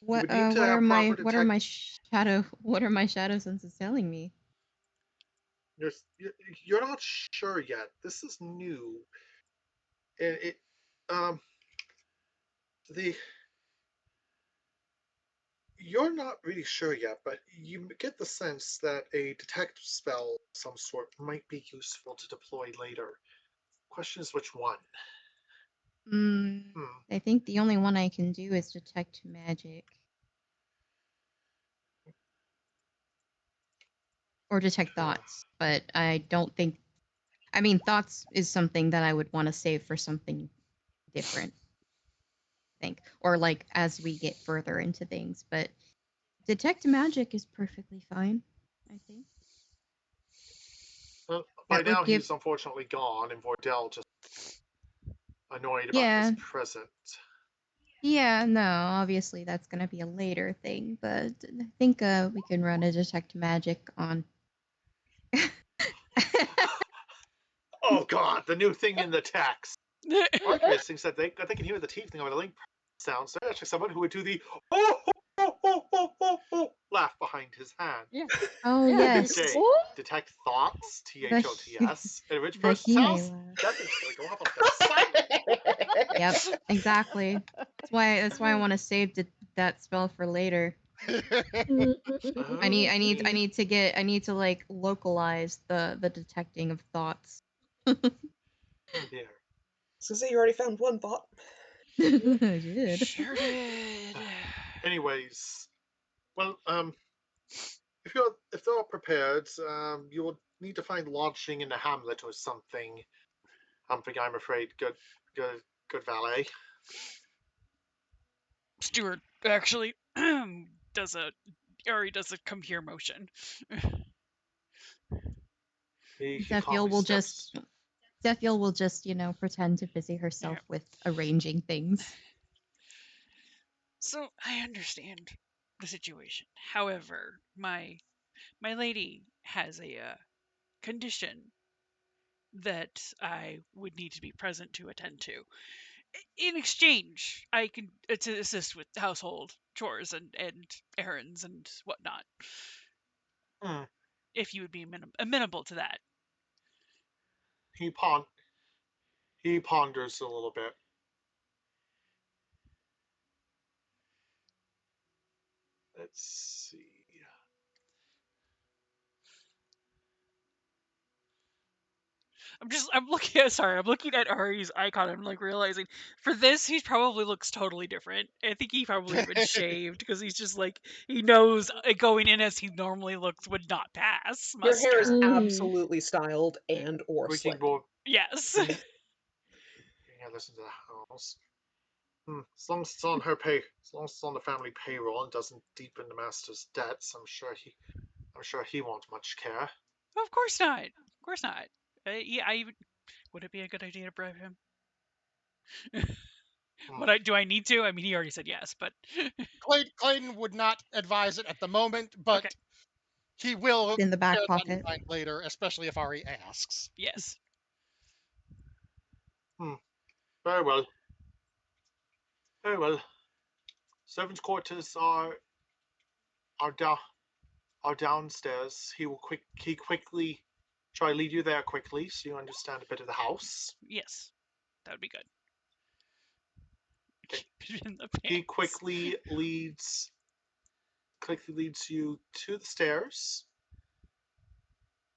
You would need to What are have my proper what are my shadow senses telling me? You're not sure yet. This is new, and the you're not really sure yet, but you get the sense that a detect spell of some sort might be useful to deploy later. Question is which one? I think the only one I can do is detect magic. Or detect thoughts, but I don't think. I mean, thoughts is something that I would want to save for something different, I think. Or like as we get further into things, but detect magic is perfectly fine, I think. By That would now, give. he's unfortunately gone, and Vordell just annoyed about Yeah. his presence. Yeah, no, obviously that's gonna be a later thing, but I think we can run a detect magic on. Oh God, the new thing in the text. Archivist thinks that they can hear the tiefling over the link sounds. They're actually someone who would do the laugh behind his hand. Yeah. Oh Yeah. yes, Jay, detect thoughts, THOTS, at a rich the person's Hime house. laugh. That thing's gonna go off on the side. Yep, exactly. That's why I want to save that spell for later. I need to like localize the detecting of thoughts. Oh dear. So say you already found one thought. I did. Sure did. Anyways, well, if they're all prepared, you will need to find lodging in the hamlet or something. I'm afraid. Good valet. Stuart actually does a come here motion. Zephiel will just pretend to busy herself Yeah. with arranging things. So I understand the situation. However, my lady has a condition that I would need to be present to attend to. In exchange, I can to assist with household chores and errands and whatnot. Hmm. If you would be amenable to that. He ponders a little bit. Let's see. I'm looking at Ari's icon. I'm like realizing for this, he probably looks totally different. I think he probably been shaved because he's just like, he knows going in as he normally looks would not pass Your hair is muster. Mhm. absolutely styled and or Drinking slick. more. Yes. Bring others into the house. As long as it's on her pay, as long as it's on the family payroll and doesn't deepen the master's debts, I'm sure he won't much care. Of course not. Of course not. Yeah, would it be a good idea to bribe him? Hmm. Do I need to? I mean, he already said yes, but Clayton would not advise it at the moment, okay. but he will In the bear back that in pocket. mind later, especially if Ari asks. Yes. Very well. Very well. Servants' quarters are down are downstairs. He quickly shall I lead you there quickly so you understand a bit of the house. Yes. That would be good. Okay. Keep it in the He pants. quickly leads you to the stairs,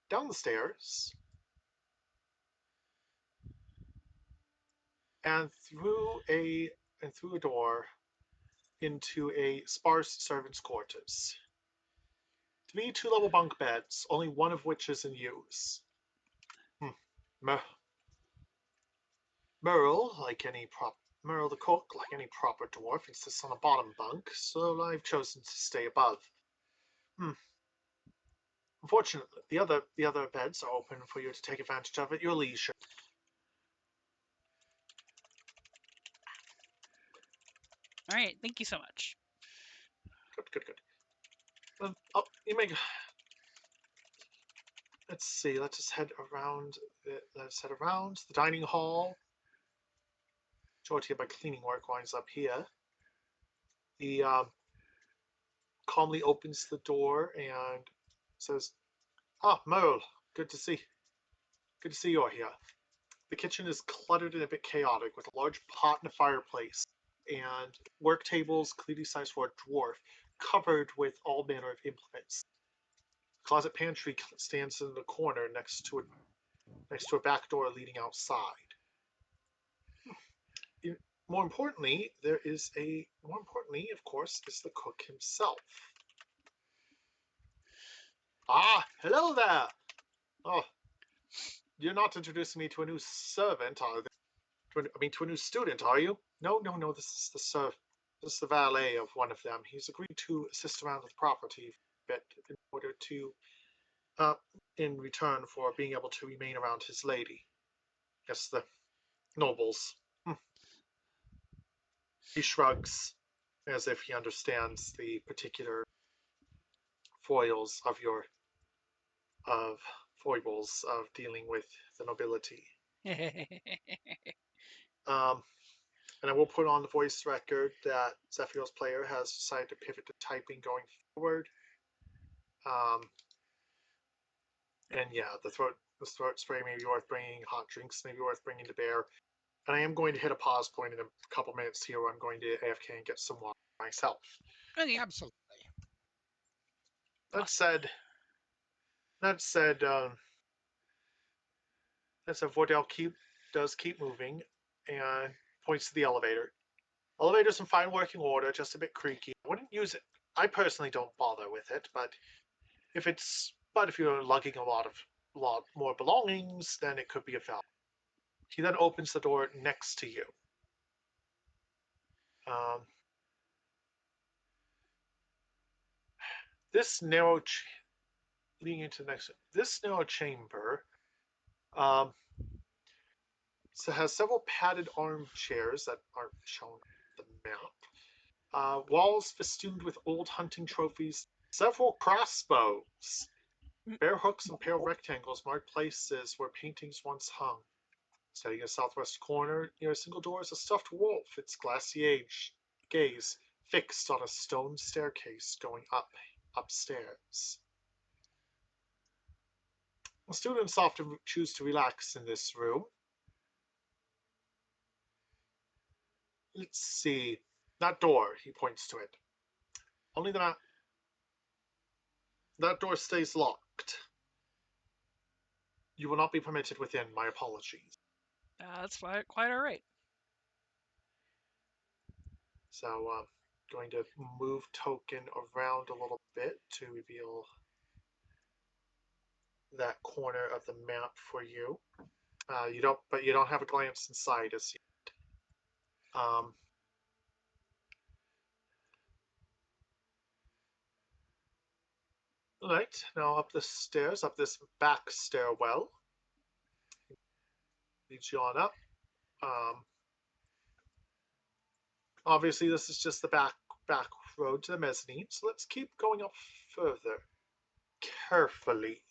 down the stairs, and through a door into a sparse servants' quarters. 3 two-level bunk beds, only one of which is in use. Mer- Merle, Merle the cook, like any proper dwarf, insists on a bottom bunk, so I've chosen to stay above. Unfortunately, the other beds are open for you to take advantage of at your leisure. All right. Thank you so much. Good. You may. Let's see. Let's head around. Let's head around the dining hall. Majority of my cleaning work winds up here. He calmly opens the door and says, "Ah, Merle, good to see you're here." The kitchen is cluttered and a bit chaotic, with a large pot and a fireplace, and work tables clearly sized for a dwarf, covered with all manner of implements. Closet pantry stands in the corner next to a back door leading outside. More importantly, of course, is the cook himself. Ah, hello there. Oh, you're not introducing me to a new servant, are they? To a new student, are you? No. This is the valet of one of them. He's agreed to assist around the property a bit in order to, in return for being able to remain around his lady. Yes, the nobles. He shrugs, as if he understands the particular foils of your of foibles of dealing with the nobility. Um, and I will put on the voice record that Zephyr's player has decided to pivot to typing going forward. And yeah, the throat spray may be worth bringing, hot drinks may be worth bringing to bear. And I am going to hit a pause point in a couple minutes here where I'm going to AFK and get some water myself. Okay. Absolutely. That Awesome. said, Vordell does keep moving and points to the elevator. Elevator's in fine working order, just a bit creaky. I wouldn't use it. I personally don't bother with it, but if you're lugging a lot more belongings, then it could be a value. He then opens the door next to you. Um, this narrow leading into the next. This narrow chamber so has several padded armchairs that aren't shown on the map. Walls festooned with old hunting trophies, several crossbows, bare hooks and pale rectangles mark places where paintings once hung. Standing in the southwest corner, near a single door, is a stuffed wolf, its glassy gaze fixed on a stone staircase going upstairs. Students often choose to relax in this room. Let's see. That door, he points to it. Only that door stays locked. You will not be permitted within. My apologies. That's quite all right. So, going to move token around a little bit to reveal that corner of the map for you. You don't have a glance inside as yet. Right, now up the stairs, up this back stairwell. Leads you on up. Obviously, this is just the back road to the mezzanine, so let's keep going up further. Carefully.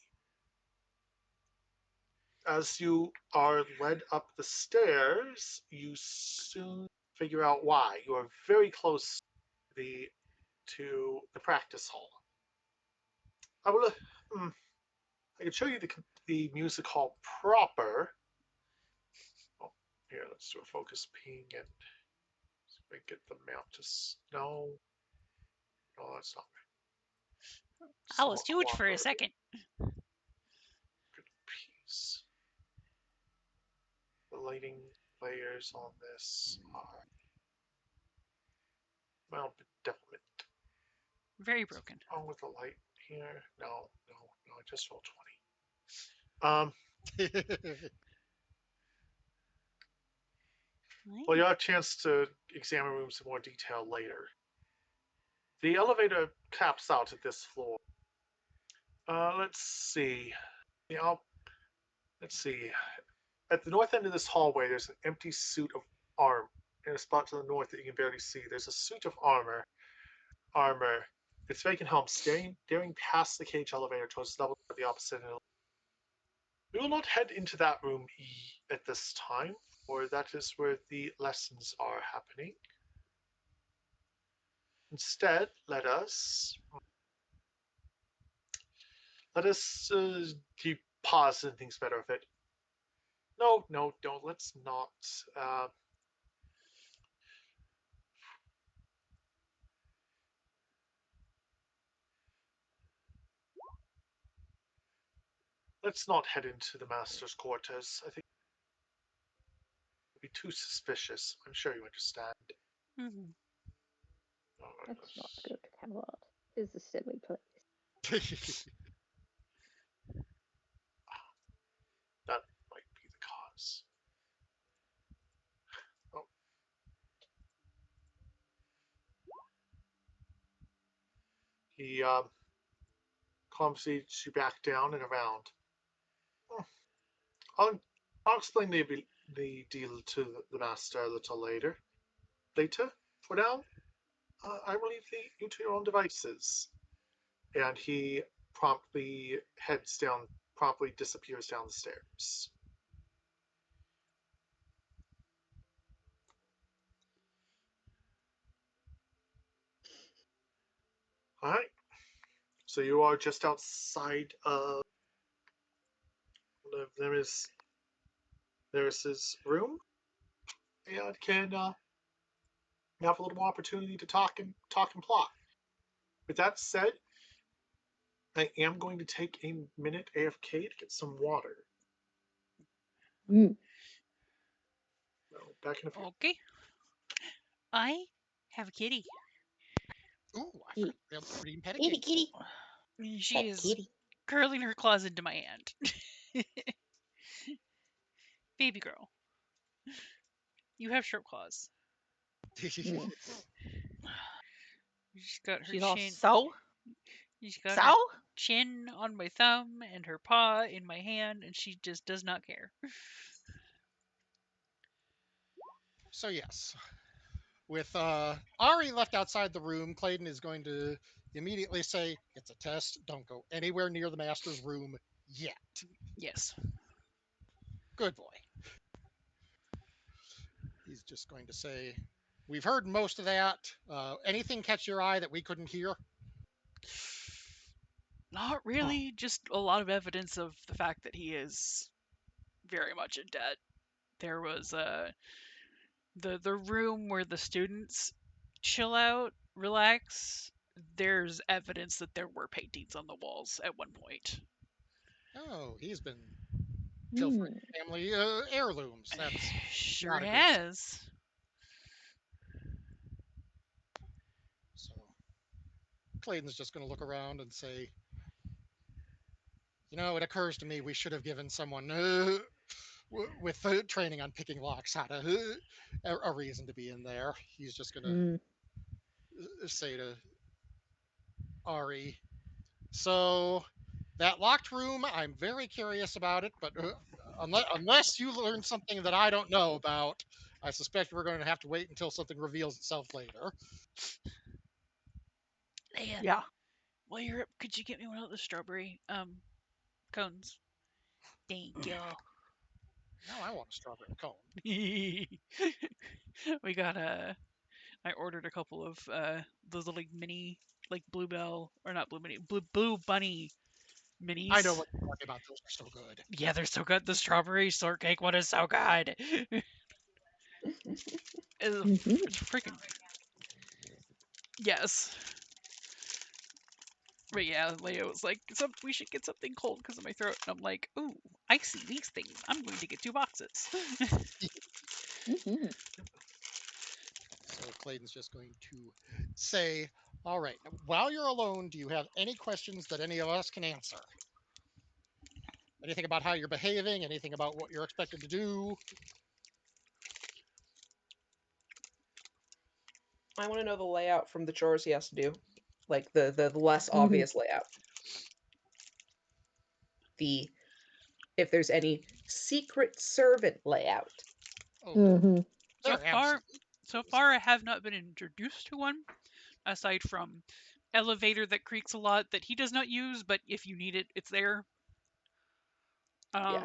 As you are led up the stairs, you soon figure out why. You are very close to the practice hall. I will. I can show you the music hall proper. Oh, here, let's do a focus ping and see if we get the map to no. No, that's not right. I was Somewhat huge for a cooperative. second. Good piece. The lighting layers on this are well bedevilment. Very broken. What's wrong with the light here? No, I just rolled 20. Well, you'll have a chance to examine rooms in more detail later. The elevator caps out at this floor. Let's see. Let's see. At the north end of this hallway, there's an empty suit of armor. In a spot to the north that you can barely see, there's a suit of armor. Its vacant helm staring past the cage elevator towards the level at the opposite end. We will not head into that room at this time, for that is where the lessons are happening. Instead, let us keep pause and things better of it. No, don't. Let's not. Let's not head into the master's quarters. I think it would be too suspicious. I'm sure you understand. Mm-hmm. Let's not go to Camelot. It's a silly place. That might be the cause. Oh. He clumsy you back down and around. I'll explain the deal to the master a little later. For now, I will leave you to your own devices. And he promptly disappears down the stairs. All right. So you are just outside of Neris's room, and can have a little more opportunity to talk and plot. With that said, I am going to take a minute AFK to get some water. Mm. So back in a few. Okay. I have a kitty. Ooh, I forgot we have green petty Kitty, kitty. She Pet is kitty. curling her claws into my hand. Baby girl. You have short claws. Mm. She's got her She's all chin. so? She's got her So? chin on my thumb and her paw in my hand, and she just does not care. So yes, with Ari left outside the room, Clayton is going to immediately say, "It's a test. Don't go anywhere near the master's room yet." Yes. Good boy. He's just going to say, "We've heard most of that. Anything catch your eye that we couldn't hear?" Not really, just a lot of evidence of the fact that he is very much in debt. There was the room where the students chill out, relax. There's evidence that there were paintings on the walls at one point. Oh, he's been pilfering family heirlooms. That's Sure not a good. has. So Clayton's just going to look around and say, it occurs to me we should have given someone with training on picking locks how to a reason to be in there. He's just going to say to Ari, so that locked room, I'm very curious about it, but unless you learn something that I don't know about, I suspect we're going to have to wait until something reveals itself later. Leia, Yeah. while you're up, could you get me one of the strawberry cones? Thank you. Now I want a strawberry cone. We got I ordered a couple of those little, like, mini, like, bluebell, or not blue bunny minis. I know what you're talking about. Those are so good. Yeah, they're so good. The strawberry shortcake one is so good. It's freaking yes. But yeah, Leia was like, we should get something cold because of my throat. And I'm like, ooh, I see these things. I'm going to get 2 boxes. So Clayton's just going to say, all right, while you're alone, do you have any questions that any of us can answer? Anything about how you're behaving? Anything about what you're expected to do? I want to know the layout from the chores he has to do, like the less obvious layout. If there's any secret servant layout. Oh, So far, I have not been introduced to one, aside from elevator that creaks a lot that he does not use, but if you need it, it's there. Yeah.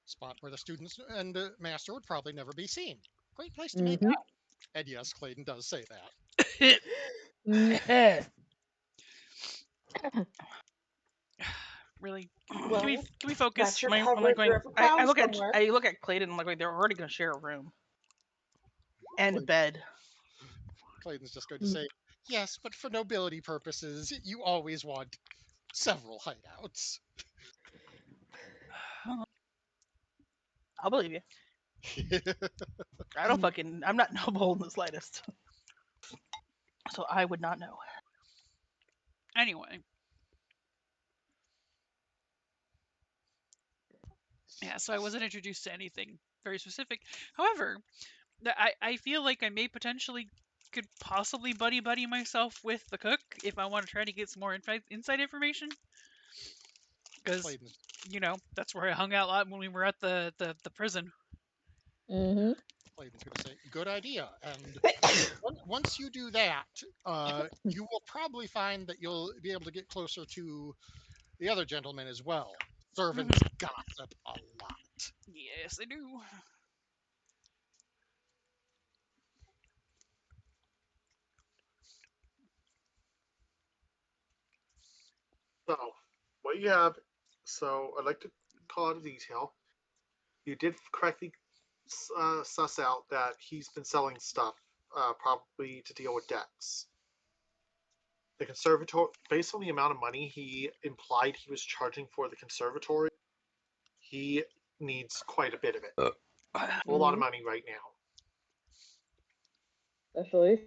Spot where the students and master would probably never be seen. Great place to make out. And yes, Clayton does say that. Really? Well, can we focus? That's your I'm cover like if you're going. ever found I look at somewhere. Clayton and like they're already going to share a room and bed. Clayton's just going to say, yes, but for nobility purposes, you always want several hideouts. I'll believe you. I'm not noble in the slightest. So I would not know. Anyway. Yeah, so I wasn't introduced to anything very specific. However, I feel like I may potentially could possibly buddy myself with the cook if I want to try to get some more inside information. Because, that's where I hung out a lot when we were at the prison. Clayton's going to say, good idea. And once you do that, you will probably find that you'll be able to get closer to the other gentlemen as well. Servants gossip a lot. Yes, they do. So, what you have, I'd like to call out a detail. You did correctly suss out that he's been selling stuff, probably to deal with debts. The conservatory, based on the amount of money he implied he was charging for the conservatory, he needs quite a bit of it. A whole lot of money right now. Especially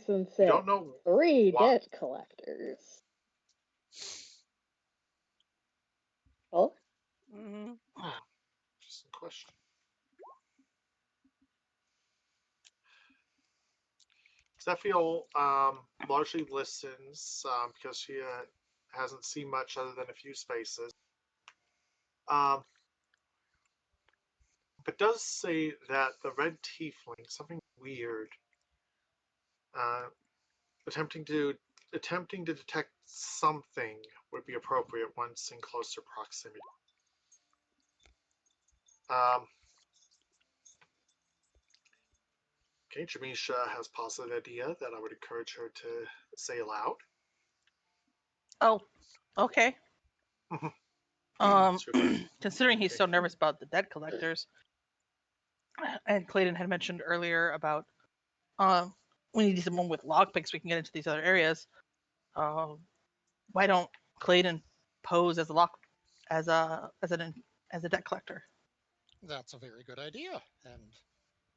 since you don't know 3 debt collectors. Oh? Interesting question. Zephiel largely listens because she hasn't seen much other than a few spaces. But does say that the red tiefling, something weird, attempting to detect something would be appropriate once in closer proximity. Okay, Jamisha has posited idea that I would encourage her to say aloud. Oh, okay. Considering he's so nervous about the debt collectors, and Clayton had mentioned earlier about we need someone with lockpicks we can get into these other areas. Why don't Clayton pose as a debt collector. That's a very good idea. And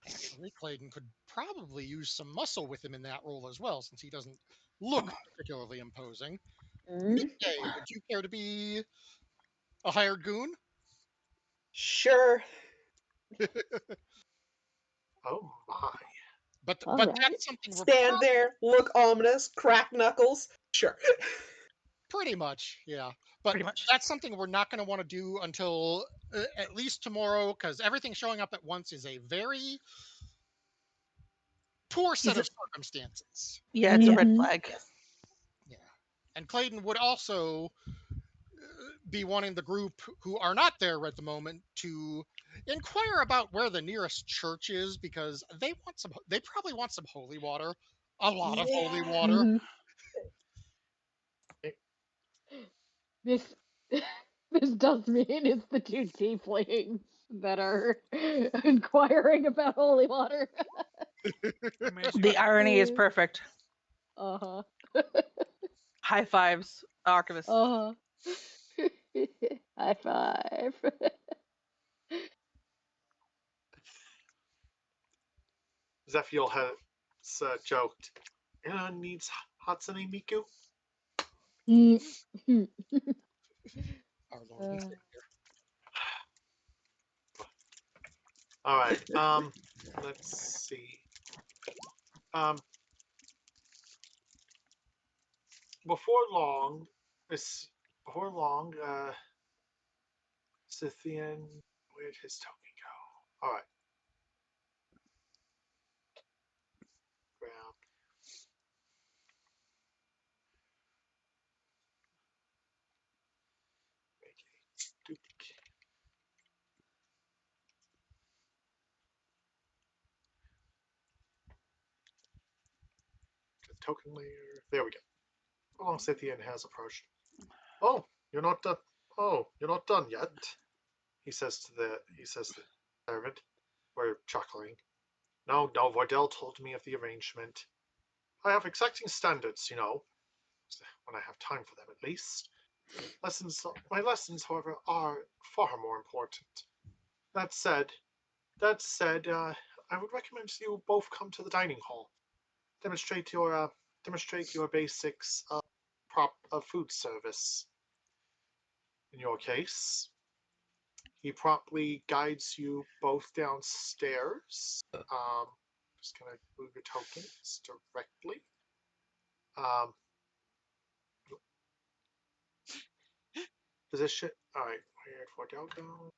actually, Clayton could probably use some muscle with him in that role as well, since he doesn't look particularly imposing. Midday, would you care to be a hired goon? Sure. Oh my. But All but right. that's something we're Stand there, look ominous, crack knuckles. Sure. pretty much, yeah. But Pretty much. that's something we're not going to want to do until at least tomorrow, because everything showing up at once is a very poor set of circumstances. Yeah, it's a red Mhm. flag. Yeah. And Clayton would also be wanting the group who are not there at the moment to inquire about where the nearest church is, because they probably want some holy water, a lot of holy Yeah. water. Mhm. This this does mean it's the two tieflings that are inquiring about holy water. Amazing. The irony is perfect. Uh-huh. High fives, Archivist. Uh-huh. High five. Zephiel has joked, anyone needs Hatsune Miku? Our Lord and Savior. All right. Let's see. Before long, before long, Scythian, where'd his token go? All right. Grab. Make a duplicate. The token layer. There we go. How long Scythian has approached? Oh, you're not done. Oh, you're not done yet. He says to the servant. We're chuckling. No, Vordell told me of the arrangement. I have exacting standards, you know. When I have time for them, at least. My lessons, however, are far more important. That said, I would recommend you both come to the dining hall. Demonstrate your basics of food service. In your case, he promptly guides you both downstairs. Just gonna move your tokens directly. Position. All right, where for Delco?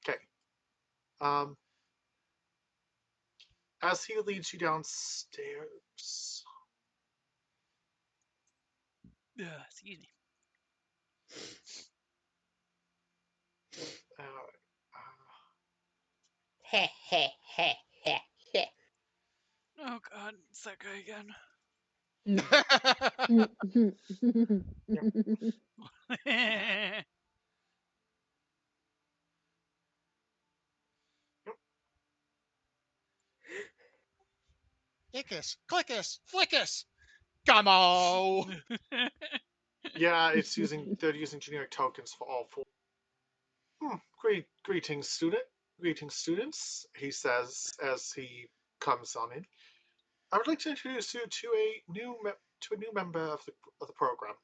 Okay. As he leads you downstairs, Excuse me. uh, Heh heh heh heh heh. Oh God, it's that guy again. Ickus, clickus, flickus. Come on. yeah, they're using generic tokens for all four. Greetings, students. He says as he comes on in. I would like to introduce you to a new member of the program.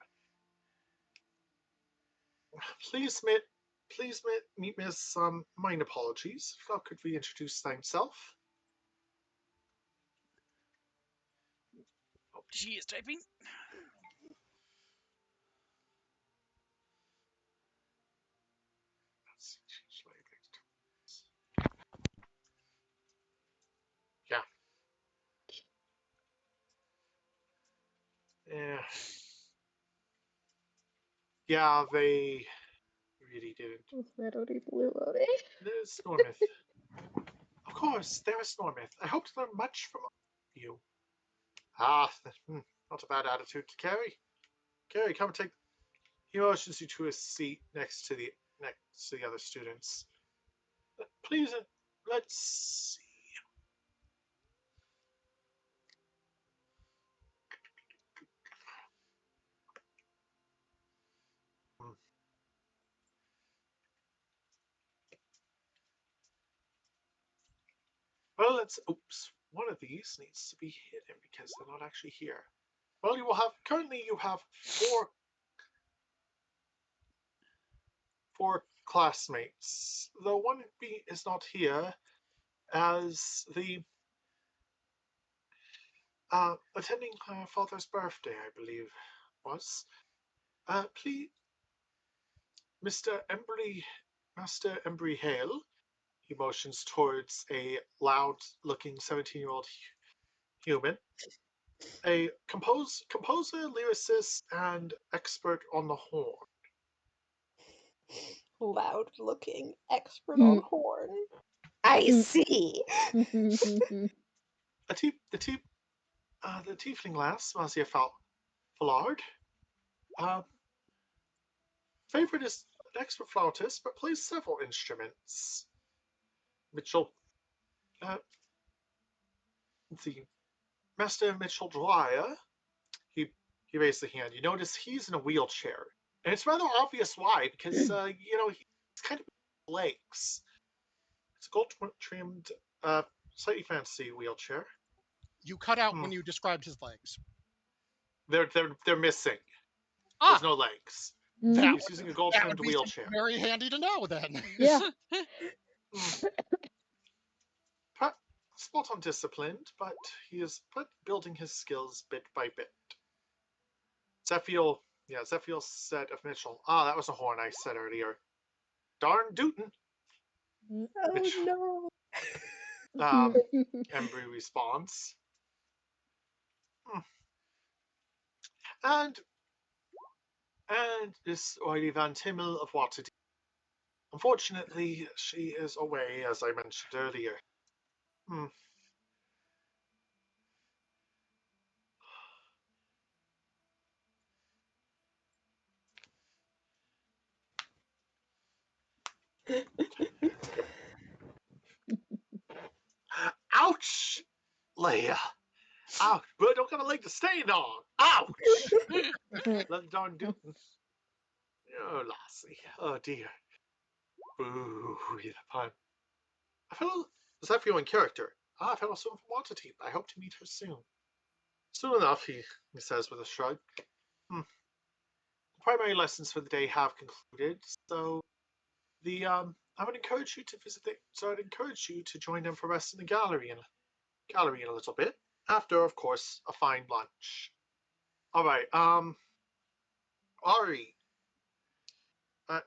Please meet Miss mine apologies. How could we introduce thyself? She is typing. Yeah. Yeah. Yeah, they really didn't. Was Melody blue loading? There's Normith. Of course, there is Normith. I hope to learn much from you. Not a bad attitude to carry. Carry, come take. He motions you to a seat next to the other students. Please, let's see. Well, one of these needs to be hidden because they're not actually here. Well, currently you have four classmates. The one is not here as the attending her father's birthday, I believe was. Please, Mr. Master Embry Hale. He motions towards a loud-looking 17-year-old human. A composer, lyricist, and expert on the horn. Loud looking, expert on horn. I see. The tiefling lass, Marcia Fallard. Favorite is an expert flautist, but plays several instruments. Mitchell, the Master Mitchell Dwyer. He raised the hand. You notice he's in a wheelchair, and it's rather obvious why, because he's kind of legs. It's a gold-trimmed, slightly fancy wheelchair. You cut out when you described his legs. They're missing. Ah, There's no legs. that He's using a gold-trimmed wheelchair. Very handy to know then. Yeah. Spot on disciplined, but he is building his skills bit by bit. Zephiel said of Mitchell, that was a horn I said earlier. Darn Dootin. Oh no. Embry responds. And this Oily Van Timmel of Waterdeep. Unfortunately, she is away, as I mentioned earlier. Ouch, Leia. Ouch, but I don't got a leg to stand on. Ouch. Let darn Dootin. Oh, lassie. Oh, dear. Boo, the pun. A fellow Zephyr in character. A fellow soon from Waterdeep. I hope to meet her soon. Soon enough, he says with a shrug. The primary lessons for the day have concluded, so I would encourage you to I'd encourage you to join them for rest in the gallery in a little bit. After, of course, a fine lunch. All right. Ari,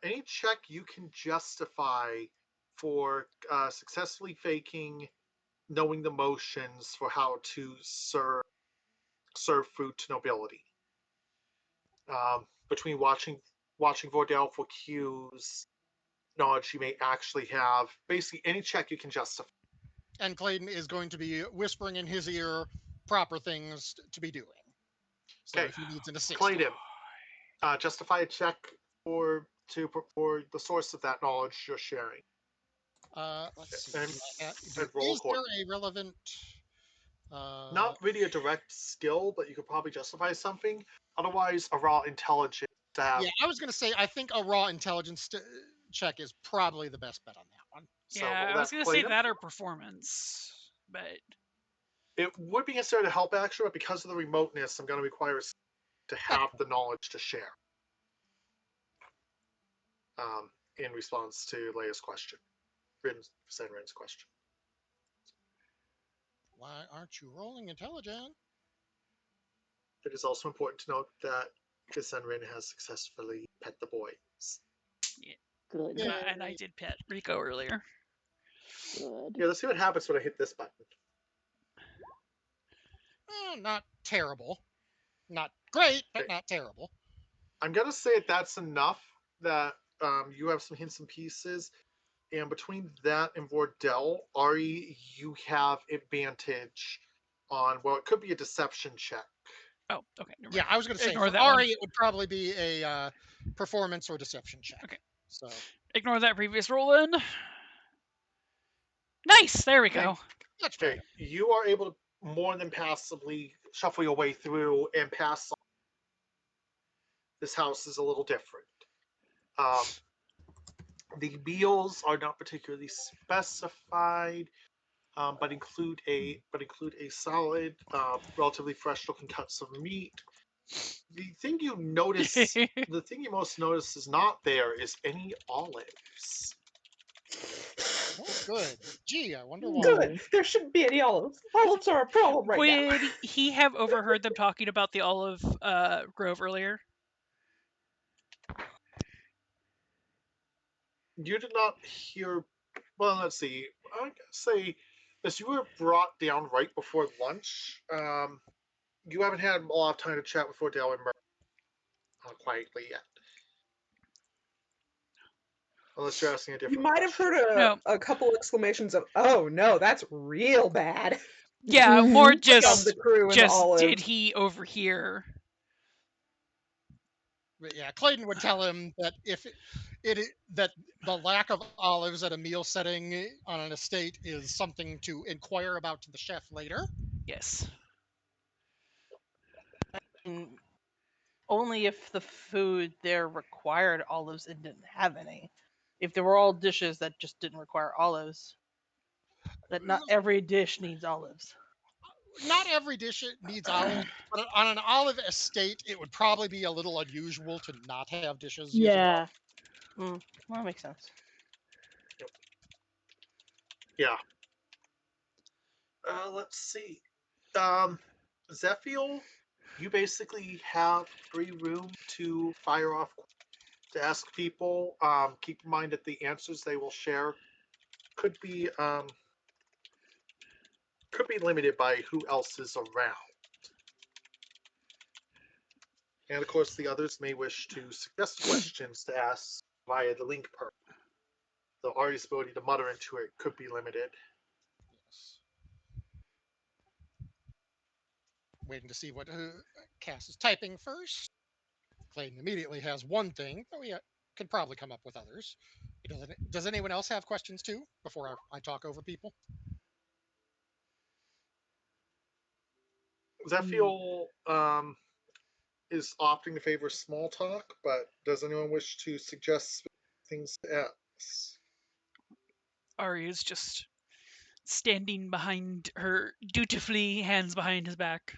any check you can justify for successfully faking knowing the motions for how to serve food to nobility. Between watching Vordell for cues, knowledge you may actually have, basically any check you can justify. And Clayton is going to be whispering in his ear proper things to be doing. So if he needs an assist. Clayton, justify a check for the source of that knowledge you're sharing. Let's see. And Is there a relevant? Not really a direct skill, but you could probably justify something. Otherwise, a raw intelligence. Yeah, I was going to say, I think a raw intelligence check is probably the best bet on that one. Yeah, I was going to say that or performance, but it would be considered a help action, but because of the remoteness, I'm going to require to have the knowledge to share. In response to Leia's question, Senrin's question. Why aren't you rolling intelligence? It is also important to note that Senrin has successfully pet the boys. Yeah. Good. Yeah, and I did pet Rico earlier. Good. Yeah, let's see what happens when I hit this button. Not terrible. Not great, but not terrible. I'm going to say that's enough that you have some hints and pieces. And between that and Vordell, Ari, you have advantage on, well, it could be a deception check. Oh, okay. Yeah, I was going to say, ignore for that Ari, it would probably be a performance or deception check. Okay. So ignore that previous roll in. Nice! There we go. That's fair. You are able to more than passively shuffle your way through and pass on. This house is a little different. The meals are not particularly specified. but include a solid, relatively fresh-looking cuts of meat. The thing you most notice is not there is any olives. Oh, good. Gee, I wonder why. Good. There shouldn't be any olives. Olives are a problem right now. Would he have overheard them talking about the olive grove earlier? You did not hear. Well, let's see. I say, as you were brought down right before lunch, you haven't had a lot of time to chat before Dale and Murray quietly yet. Unless you're asking a You different might have question. heard No. a couple exclamations of, "Oh no, that's real bad." Yeah, Mhm. more From just the crew and the just did olives. he overhear? But yeah, Clayton would tell him that if that the lack of olives at a meal setting on an estate is something to inquire about to the chef later. Yes. Mm, only if the food there required olives and didn't have any. If they were all dishes that just didn't require olives, that not every dish needs olives. Not every dish needs olives, but on an olive estate, it would probably be a little unusual to not have dishes using olives. Yeah. Well, that makes sense. Yeah. Let's see. Zephiel, you basically have free room to fire off, to ask people. Keep in mind that the answers they will share could be limited by who else is around. And of course, the others may wish to suggest questions to ask via the link perk. The Ari's ability to mutter into it could be limited. Yes. Waiting to see what Cass is typing first. Clayton immediately has one thing, but we could probably come up with others. Does anyone else have questions too before I talk over people? Zephiel is opting to favor small talk, but does anyone wish to suggest things to ask? Ari is just standing behind her dutifully, hands behind his back.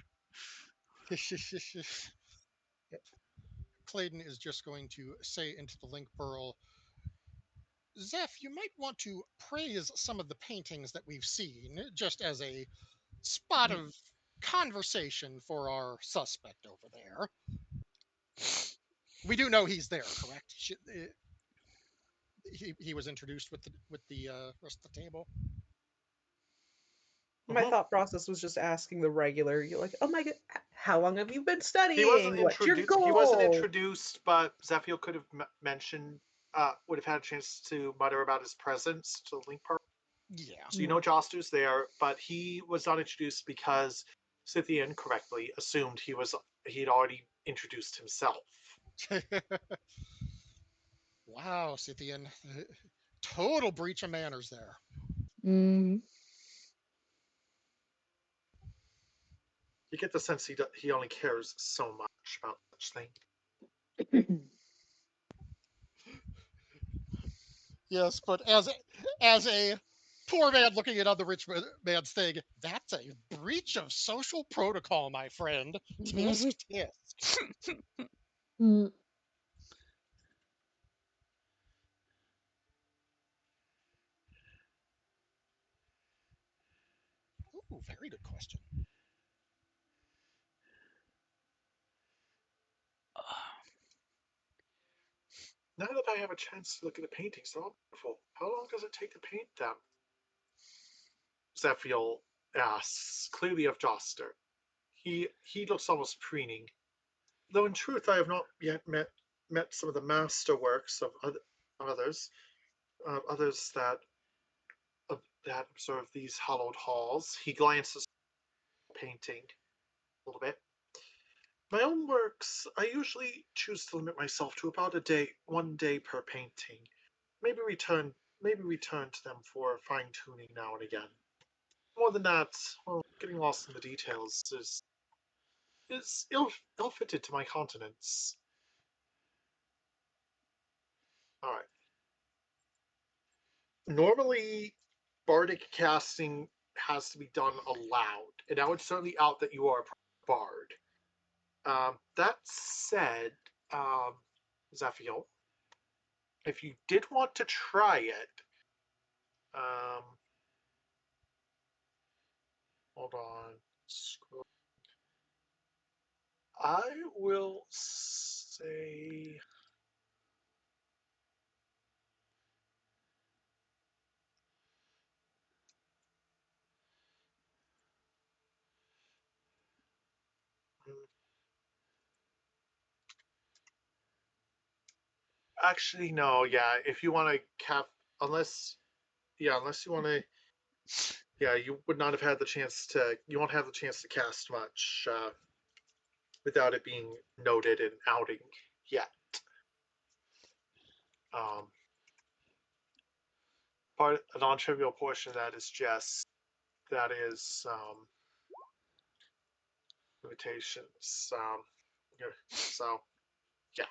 Clayton is just going to say into the link burl, Zeph, you might want to praise some of the paintings that we've seen, just as a spot of conversation for our suspect over there. We do know he's there, correct? He was introduced with the rest of the table. My thought process was just asking the regular, you're like, "Oh my god, how long have you been He wasn't studying? What's your introduced. goal?" But Zephiel could have mentioned, would have had a chance to mutter about his presence to the link part. Yeah. So you know Joster's there, but he was not introduced because Scythian correctly assumed he'd already introduced himself. Wow, Scythian. Total breach of manners there. Mm. You get the sense he only cares so much about such things. Yes, but as a poor man looking at other rich man's thing, that's a breach of social protocol, my friend. Tisk tisk. Mm. Ooh, very good question. Now that I have a chance to look at the paintings, they're all beautiful. How long does it take to paint them? Zephiel asks, clearly of Joster. He looks almost preening. Though in truth, I have not yet met some of the masterworks of others, others that observe these hallowed halls. He glances at the painting a little bit. My own works, I usually choose to limit myself to about one day per painting. Maybe return to them for fine tuning now and again. More than that, well, getting lost in the details is ill fitted to my continence. All right. Normally, bardic casting has to be done aloud, and that would certainly out that you are a bard. That said, Zephiel, if you did want to try it, hold on. I will say. Actually, no. Yeah, if you want to unless you want to, yeah, you would not have had the chance to. You won't have the chance to cast much without it being noted and outing yet. Part a non-trivial portion of that is limitations. So yeah.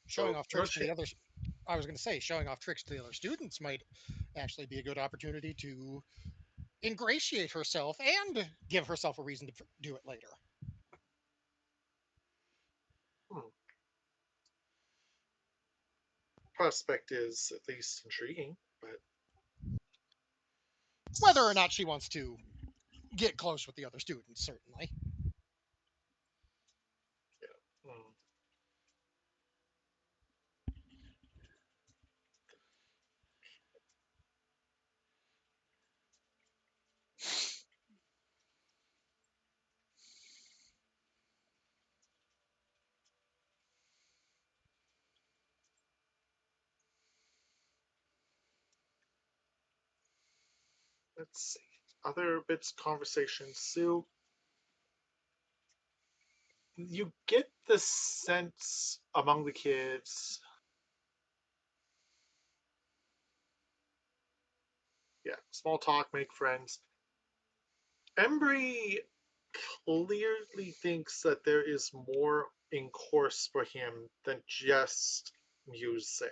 Showing So off no tricks to the others. I was going to say, showing off tricks to the other students might actually be a good opportunity to ingratiate herself and give herself a reason to do it later. Prospect is at least intriguing, but Whether or not she wants to get close with the other students, certainly. yeah. Let's see. Other bits of conversation. Sue, you get the sense among the kids. Yeah, small talk, make friends. Embry clearly thinks that there is more in course for him than just music.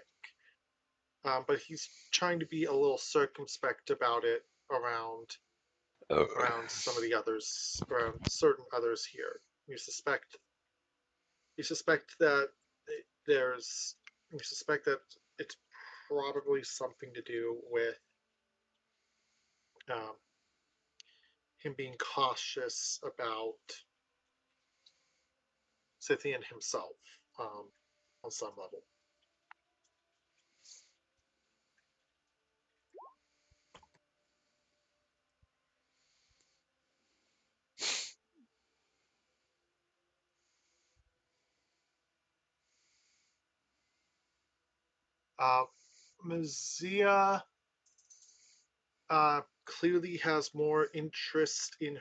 But he's trying to be a little circumspect about it around some of the others, around certain others here. You suspect that there's you suspect that it's probably something to do with um, him being cautious about Scythian himself on some level. Mazia clearly has more interest in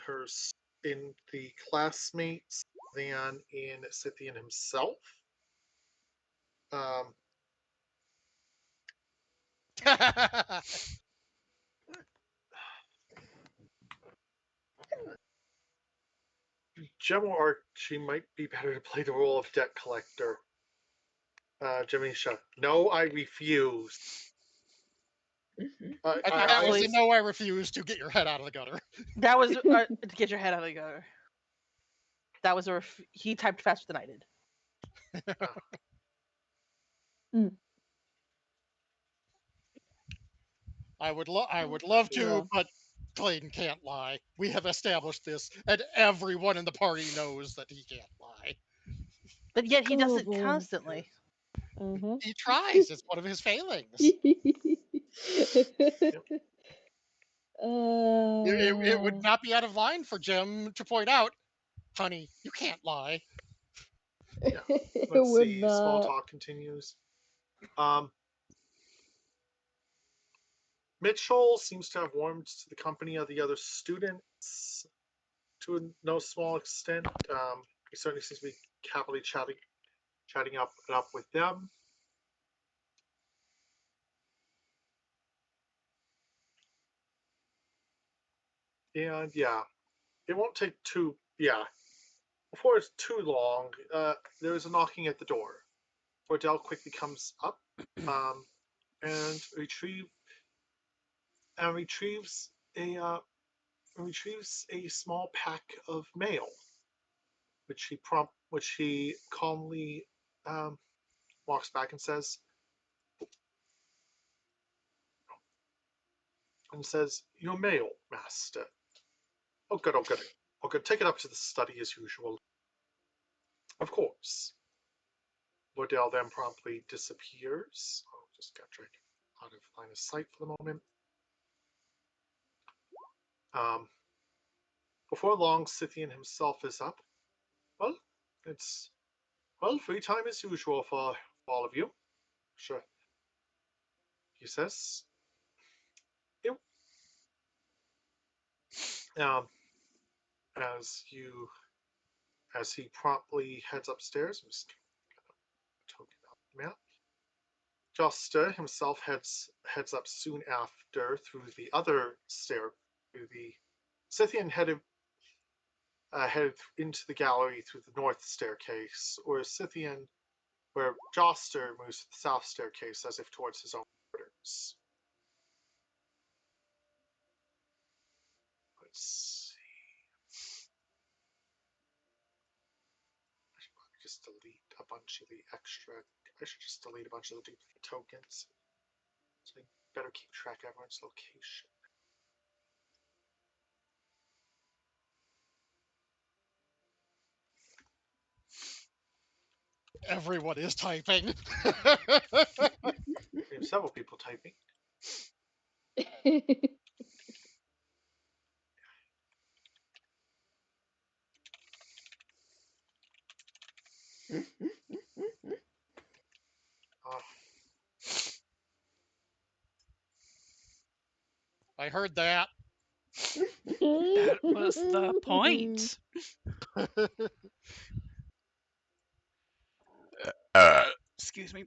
the classmates than in Scythian himself. Um, Gem or Archie might be better to play the role of debt collector. Jamisha, no, I refuse. that was Actually- a no, I refuse to get your head out of the gutter. That was to get your head out of the gutter. That was he typed faster than I did. I would love to, Yeah. but Clayton can't lie. We have established this, and everyone in the party knows that he can't lie. But yet he does Oh, it boy. constantly. Mm-hmm. He tries. It's one of his failings. It would not be out of line for Jim to point out, honey, you can't lie. Yeah. It Let's would see. Small not. talk continues. Mitchell seems to have warmed to the company of the other students to no small extent. He certainly seems to be happily chatting up with them. And yeah, it won't take before it's too long. There's a knocking at the door. Cordell quickly comes up and retrieves a small pack of mail, which he calmly walks back and says, "Your mail, master." Oh, good, oh, good. Oh, good. Take it up to the study as usual. Of course. Lordell then promptly disappears. Oh, just got dragged out of line of sight for the moment. Before long, Scythian himself is up. Well, it's free time as usual for all of you. Sure. He says. Yep. As he promptly heads upstairs. I'm just token out the map. Joster himself heads up soon after through the other stair. Through the Scythian headed into the gallery through the north staircase, or Scythian, where Joster moves to the south staircase as if towards his own quarters. Let's see. I should just delete a bunch of the extra. I should just delete a bunch of the duplicate tokens. So I better keep track of everyone's location. Everyone is typing. We have several people typing. I heard that. That was the point. Excuse me.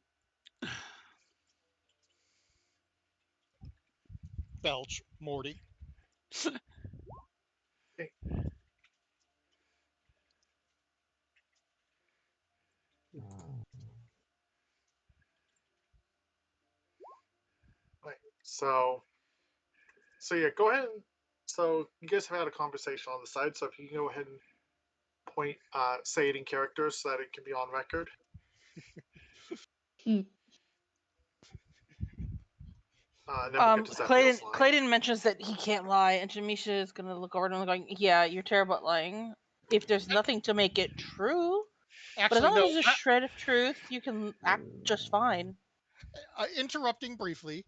Belch, Morty. Okay. Right. So yeah, go ahead and so you guys have had a conversation on the side, so if you can go ahead and point say it in characters so that it can be on record. Then we'll get to Zephiel's line. Clayton mentions that he can't lie, and Jamisha is gonna look over and going, "Yeah, you're terrible at lying. If there's nothing to make it true, but as Actually, long no. as there's a shred of truth, you can act just fine." Interrupting briefly,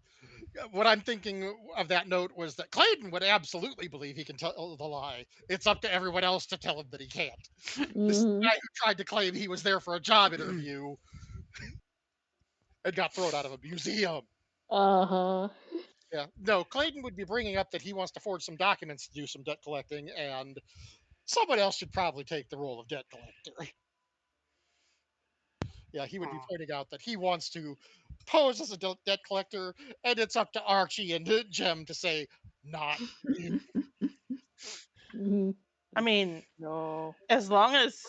what I'm thinking of that note was that Clayton would absolutely believe he can tell the lie. It's up to everyone else to tell him that he can't. This guy who tried to claim he was there for a job interview and got thrown out of a museum. Uh-huh. Yeah, no, Clayton would be bringing up that he wants to forge some documents to do some debt collecting, and someone else should probably take the role of debt collector. Yeah, he would be pointing out that he wants to pose as a debt collector, and it's up to Archie and Jem to say, not me. I mean, No. as long as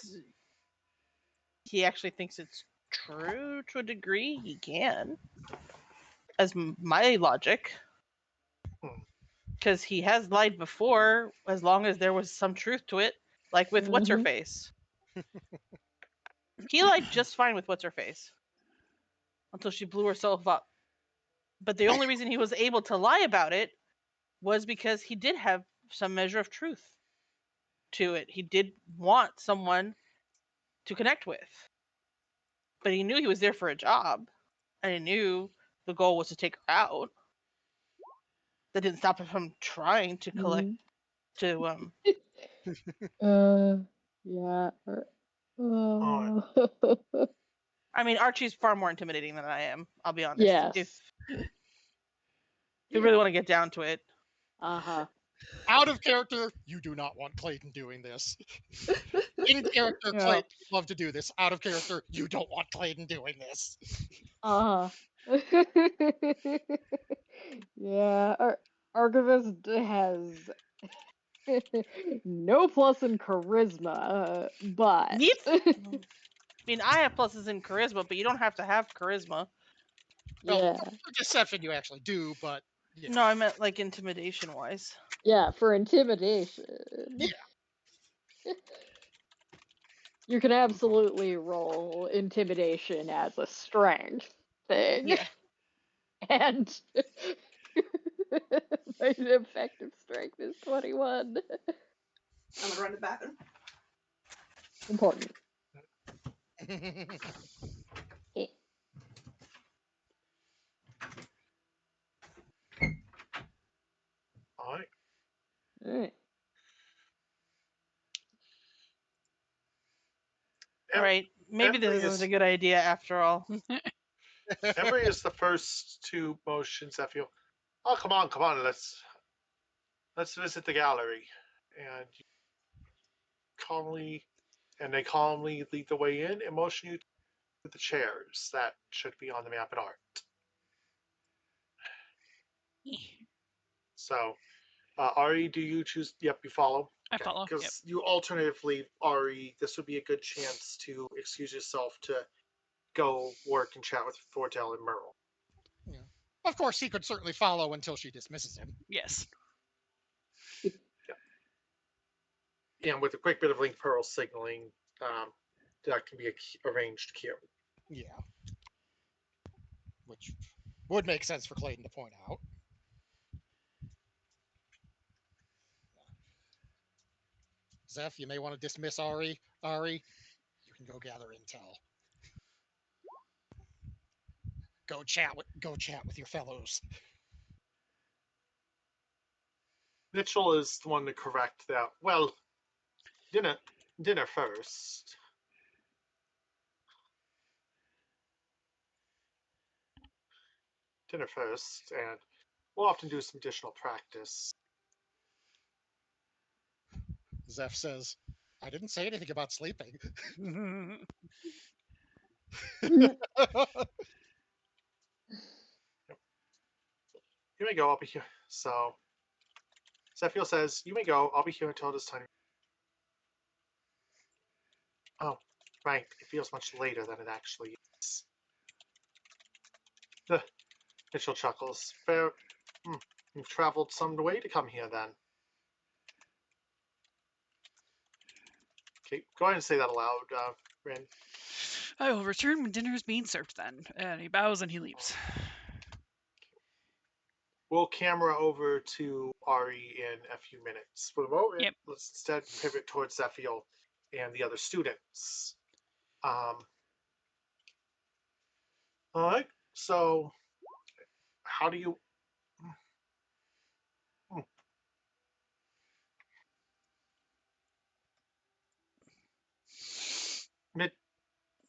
he actually thinks it's true to a degree, he can. As my logic. Because he has lied before, as long as there was some truth to it. Like with What's Her Face. He lied just fine with What's Her Face. Until she blew herself up. But the only reason he was able to lie about it was because he did have some measure of truth to it. He did want someone to connect with. But he knew he was there for a job. And he knew the goal was to take her out. That didn't stop him from trying to collect Yeah. I mean, Archie's far more intimidating than I am, I'll be honest. Yes. If you really want to get down to it. Uh-huh. Out of character, you do not want Clayton doing this. In character, Yeah. Clayton would love to do this. Out of character, you don't want Clayton doing this. Uh-huh. Yeah. Archivist has no plus in charisma, but I mean, I have pluses in charisma, but you don't have to have charisma. Well, Yeah. for deception you actually do, but yeah. No, I meant like intimidation wise. Yeah, for intimidation. Yeah. You can absolutely roll intimidation as a strength thing. Yeah. And my effective strength is 21. I'm gonna run to the bathroom. Important. Eh. All right. Alright. All right. Maybe this Emery isn't a is good idea after all. Emery is the first to motion Zephyr. Oh, come on, let's visit the gallery. And you calmly, and they calmly lead the way in and motion you to the chairs that should be on the map and art. So, Ari, do you choose? Yep, you follow. I follow. Yep. Because you alternatively, Ari, this would be a good chance to excuse yourself to go work and chat with Thortel and Merle. Yeah. Of course, he could certainly follow until she dismisses him. Yes. And with a quick bit of link pearl signaling, that can be arranged queue. Yeah. Which would make sense for Clayton to point out. Zeph, you may want to dismiss Ari. Ari, you can go gather intel. Go chat with your fellows. Mitchell is the one to correct that. Well, dinner first. Dinner first, and we'll often do some additional practice. Zeph says, I didn't say anything about sleeping. You may go, I'll be here. So, Zephyr says, you may go, I'll be here until this time. Oh, right, it feels much later than it actually is. Mitchell chuckles. Fair. You've traveled some way to come here, then. Okay, go ahead and say that aloud, Rin. I will return when dinner is being served then. And he bows and he leaves. We'll camera over to Ari in a few minutes. For the moment, Yep. let's instead pivot towards Zephiel and the other students. All right, so how do you... Hmm.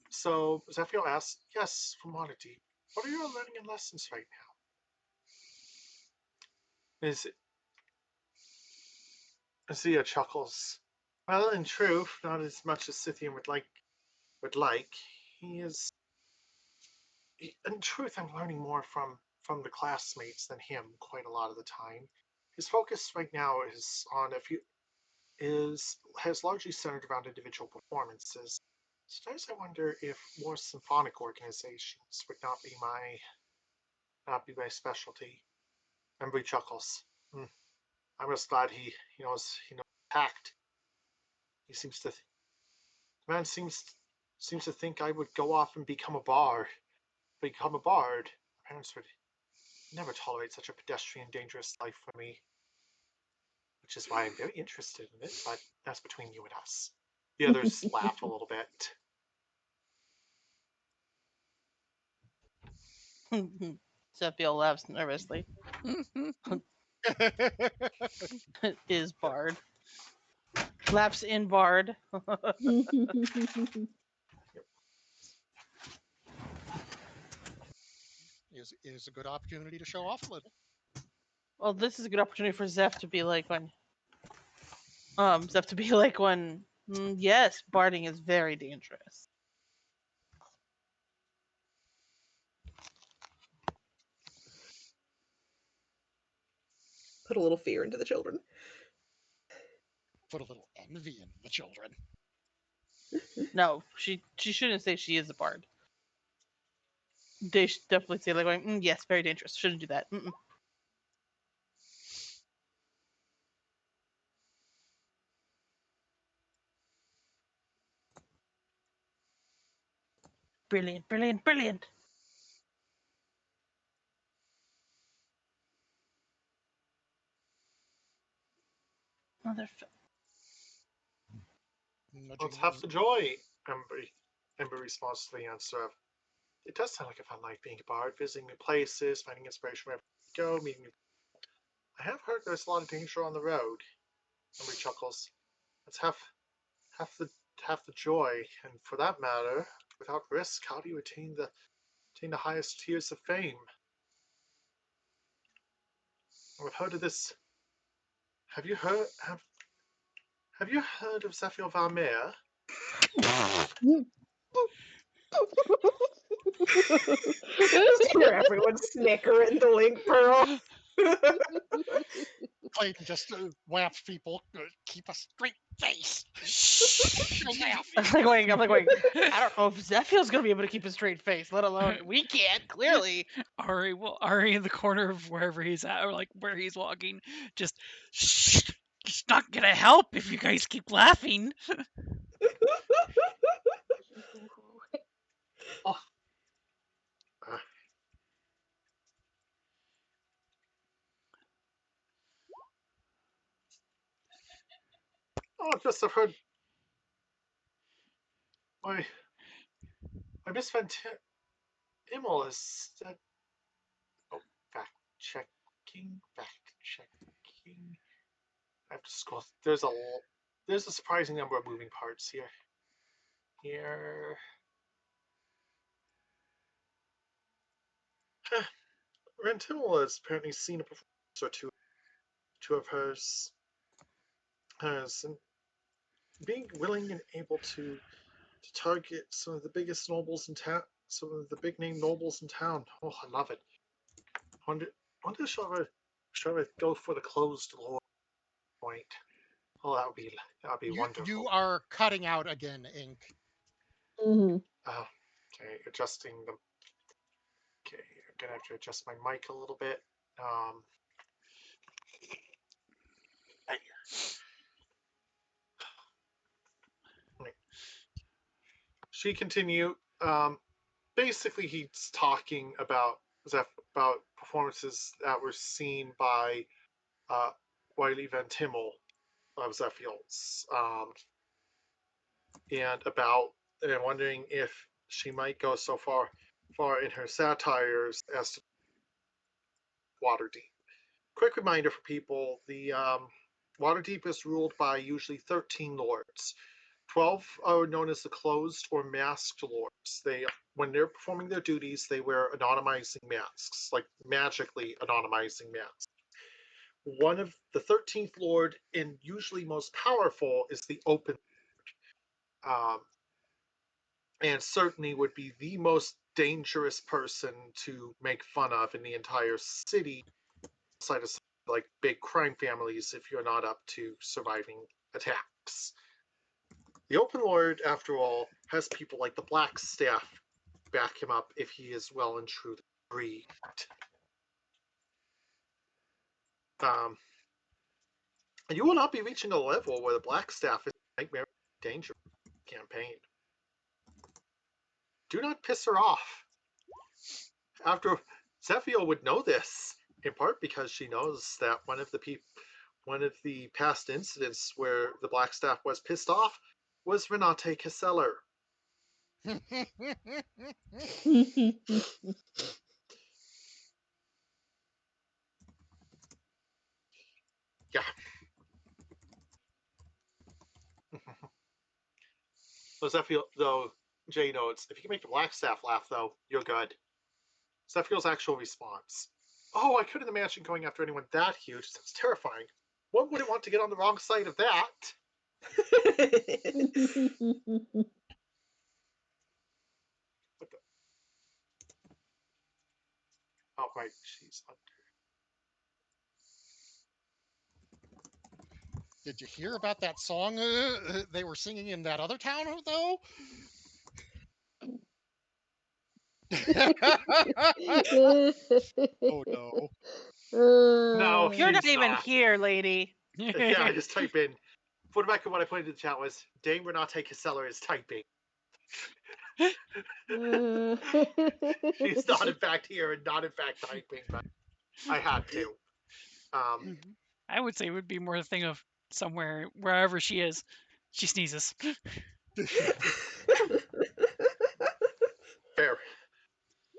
So Zephiel asks, yes, from Waterdeep. What are you learning in lessons right now? Zia chuckles. Well, in truth, not as much as Scythian would like. He is... In truth, I'm learning more from the classmates than him quite a lot of the time. His focus right now is on has largely centered around individual performances. Sometimes I wonder if more symphonic organizations would not be my specialty. Embry chuckles. I'm just glad he knows tact. He seems to the man seems to think I would go off and become a bard. Become a bard. My parents would never tolerate such a pedestrian, dangerous life for me. Which is why I'm very interested in it, but that's between you and us. The others laugh a little bit. Zephiel laughs nervously. Is Bard. Laughs in Bard. is a good opportunity to show off a little. Well, this is a good opportunity for Zeph to be like when yes, barding is very dangerous. Put a little fear into the children. Put a little envy in the children. No, she shouldn't say she is a bard. They should definitely say, like, going, yes, very dangerous. Shouldn't do that. Mm-mm. Brilliant, brilliant, brilliant. Motherfucker. Let's have the joy, Ember responds to the answer of, it does sound like a fun life being a bard, visiting new places, finding inspiration wherever you go, meeting new. I have heard there's a lot of danger on the road. Ember chuckles. Let's have the joy, and for that matter, without risk, how do you attain the highest tiers of fame? I've heard of this. Have you heard of Zephyr Valmir? Hear everyone snickering the link pearl. Clayton just laughs people. Keep a straight face. I'm like going, I don't know if Zephyr's gonna be able to keep a straight face, let alone we can't, clearly. Ari in the corner of wherever he's at, or like where he's walking, just shh. It's not gonna help if you guys keep laughing. Oh. Just I've heard my Miss Van Timmel is said. Oh, fact checking. I have to scroll. There's a surprising number of moving parts here. Van Timmel has apparently seen a performance or two of hers. And being willing and able to target some of the biggest nobles in town, some of the big name nobles in town. Oh, I love it. Wonder shall I go for the closed lord point? Oh, that would be wonderful. You are cutting out again, Ink. Mm-hmm. Okay, adjusting the. Okay, I'm gonna have to adjust my mic a little bit. She continued. Basically, he's talking about performances that were seen by Wiley Van Timmel of Zephyrs, and wondering if she might go so far in her satires as to Waterdeep. Quick reminder for people: the Waterdeep is ruled by usually 13 lords. 12 are known as the closed or masked lords. When they're performing their duties, they wear anonymizing masks, like magically anonymizing masks. One of the 13th lord, and usually most powerful, is the open lord. And certainly would be the most dangerous person to make fun of in the entire city, outside of like big crime families, if you're not up to surviving attacks. The Open Lord, after all, has people like the Black Staff back him up if he is well and truly grieved. And you will not be reaching a level where the Black Staff is a nightmare danger campaign. Do not piss her off. After Zephyr would know this, in part because she knows that one of the past incidents where the Black Staff was pissed off was Renate Casseller. Yeah. Though Jay notes, if you can make the Black Staff laugh, though, you're good. Zephyr's actual response: oh, I couldn't imagine going after anyone that huge. That's terrifying. One wouldn't want to get on the wrong side of that. Oh, right, she's under. Did you hear about that song they were singing in that other town, though? Oh no. No, You're not she's even not. here, lady. Yeah, I just type in. For the record, what I put into the chat was Dame Renate Casella is typing. She's not in fact here and not in fact typing, but I had to. I would say it would be more a thing of somewhere, wherever she is, she sneezes. Fair.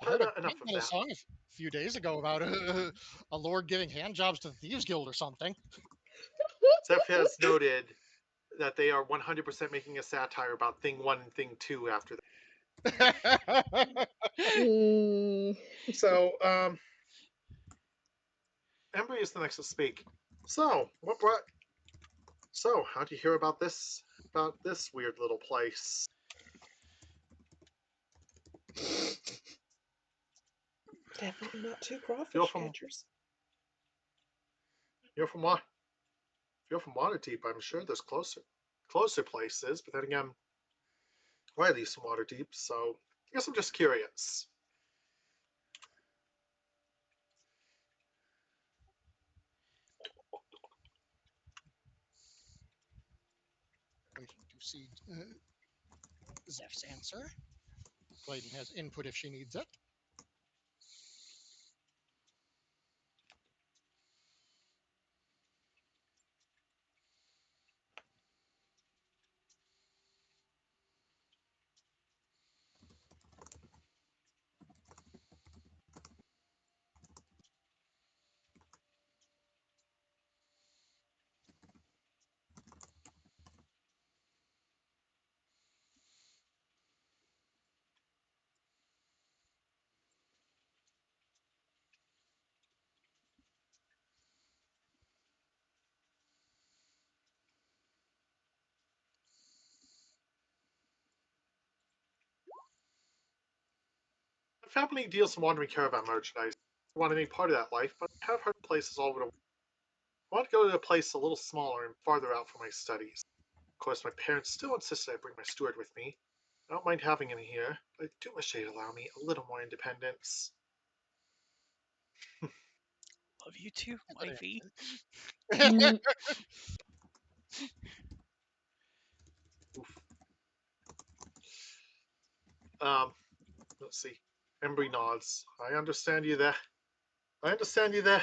I heard a Enough big of metal that. song a few days ago about a lord giving hand jobs to the Thieves Guild or something. Zeph has noted that they are 100% making a satire about Thing 1 and Thing 2 after that. So, Embry is the next to speak. So, what brought? So, how'd you hear about this? About this weird little place? Definitely not two Feel crawfish from- catchers. You're from what? If you're from Waterdeep, I'm sure there's closer places. But then again, Riley's from Waterdeep, so I guess I'm just curious. Waiting to see Zeph's answer. Clayton has input if she needs it. My family deals in wandering caravan merchandise. I want any part of that life, but I have heard places all over the world. I want to go to a place a little smaller and farther out from my studies. Of course, my parents still insisted I bring my steward with me. I don't mind having him here, but I do wish they'd allow me a little more independence. Love you too, Good wifey. answer. Oof. Let's see. Embry nods. I understand you there. I understand you there.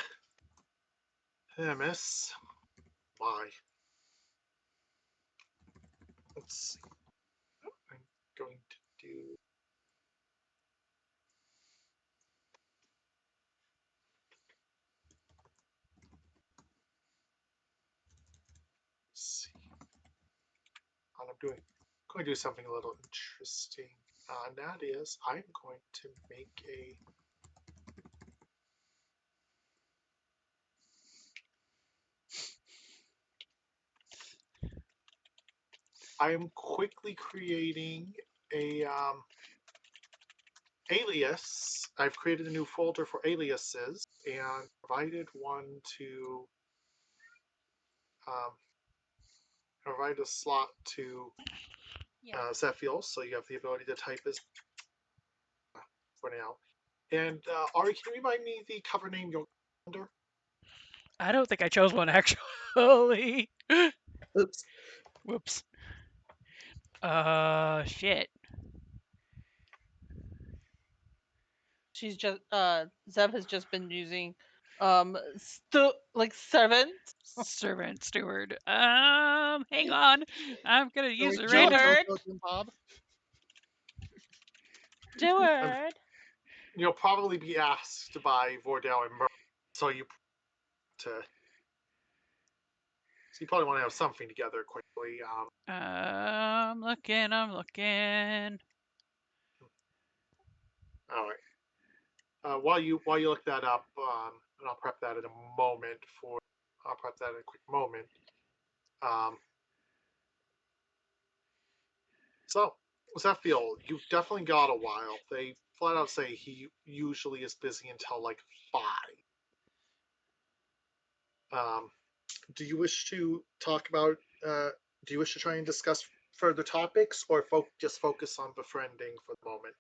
Yeah, miss. Why? Let's see. What I'm going to do. Let's see. All I'm doing. I'm going to do something a little interesting. And that is, I'm going to make a. I am quickly creating a alias. I've created a new folder for aliases and provided one to provide a slot to Zephiel, so you have the ability to type as for now. And Ari, can you remind me the cover name you're under? I don't think I chose one actually. Oops. Whoops. Shit. She's just Zev has just been using like servant. Servant steward. Hang on. I'm gonna use Doing it right John now. Steward. Jojo and Bob. Steward. You'll probably be asked by Vordell and Merle, so you probably want to have something together quickly. I'm looking. All right. While you look that up, and I'll prep that in a moment. I'll prep that in a quick moment. So, Zephiel, you've definitely got a while. They flat out say he usually is busy until like 5. Do you wish to talk about? Do you wish to try and discuss further topics, or just focus on befriending for the moment?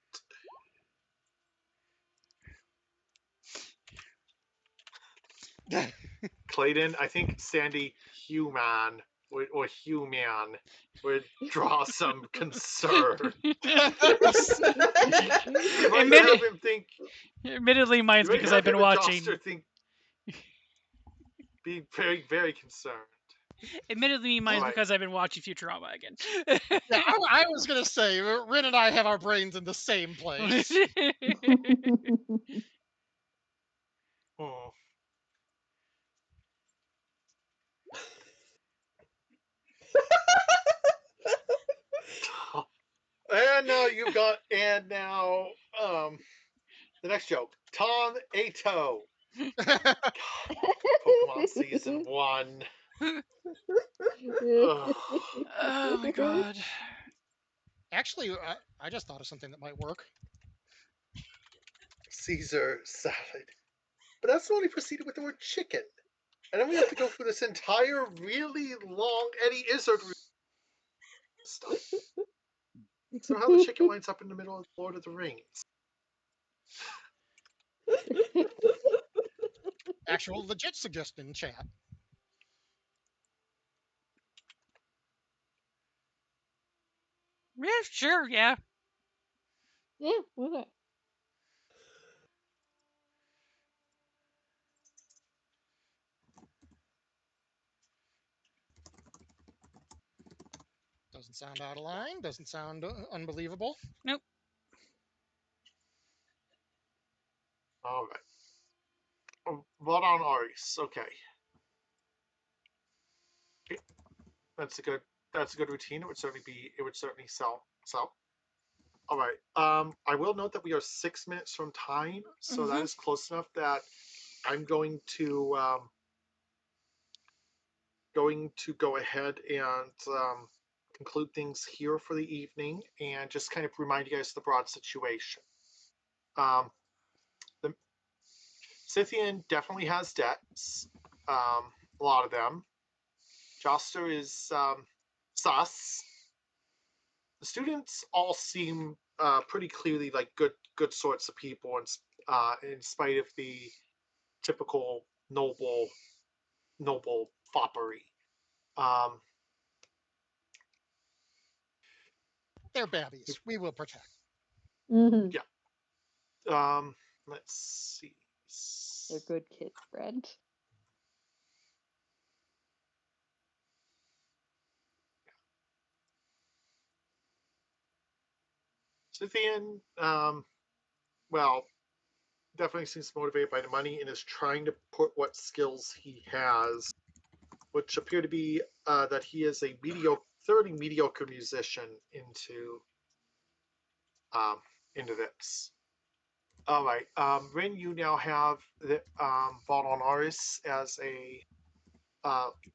Clayton, I think Sandy Human or Human would draw some concern. You might Admit- have him think. Admittedly, mine's You might because have I've been him and watching. Joster think. Be very, very concerned. Admittedly, mine's Alright. because I've been watching Futurama again. Yeah, I was gonna say Rin and I have our brains in the same place. Hmm. And now the next joke. Tom Ato. Pokemon Season 1. Ugh. Oh my god. Actually, I just thought of something that might work. Caesar salad. But that's only proceeded with the word chicken. And then we have to go through this entire really long Eddie Izzard stuff. Somehow the chicken winds up in the middle of Lord of the Rings. Actual legit suggestion in chat. Yeah, sure, yeah. Yeah, why not? Doesn't sound out of line. Doesn't sound unbelievable. Nope. All right. What on Aris? Okay. That's a good routine. It would certainly sell. All right. I will note that we are 6 minutes from time, so that is close enough that I'm going to go ahead and conclude things here for the evening, and just kind of remind you guys of the broad situation. The Scythian definitely has debts, a lot of them. Joster is sus. The students all seem pretty clearly like good sorts of people, and in spite of the typical noble foppery. They're babbies. We will protect. Mhm. Yeah. Let's see. They're good kids, Brent. Scythian, well, definitely seems motivated by the money and is trying to put what skills he has, which appear to be that he is a thoroughly mediocre musician, into this. All right, Rin, you now have the Vault on Aris as a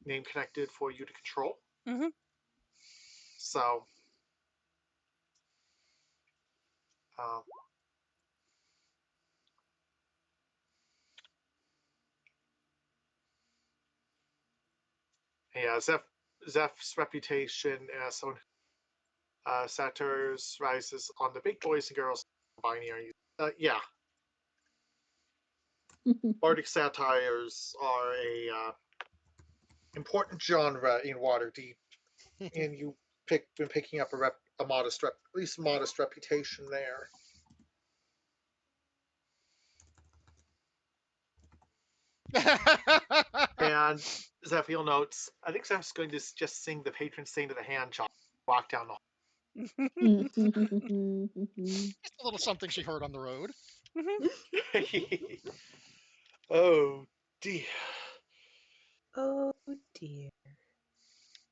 name connected for you to control. Mhm. So, uh, yeah, Zeph's reputation as someone satires rises on the big boys and girls binary. Yeah, Bardic satires are a important genre in Waterdeep, and you've been picking up a modest at least modest reputation there. And Zephiel notes, I think Zeph's going to just sing the patron saint of the hand job, walk down the hall. Just a little something she heard on the road. Oh dear. Oh dear.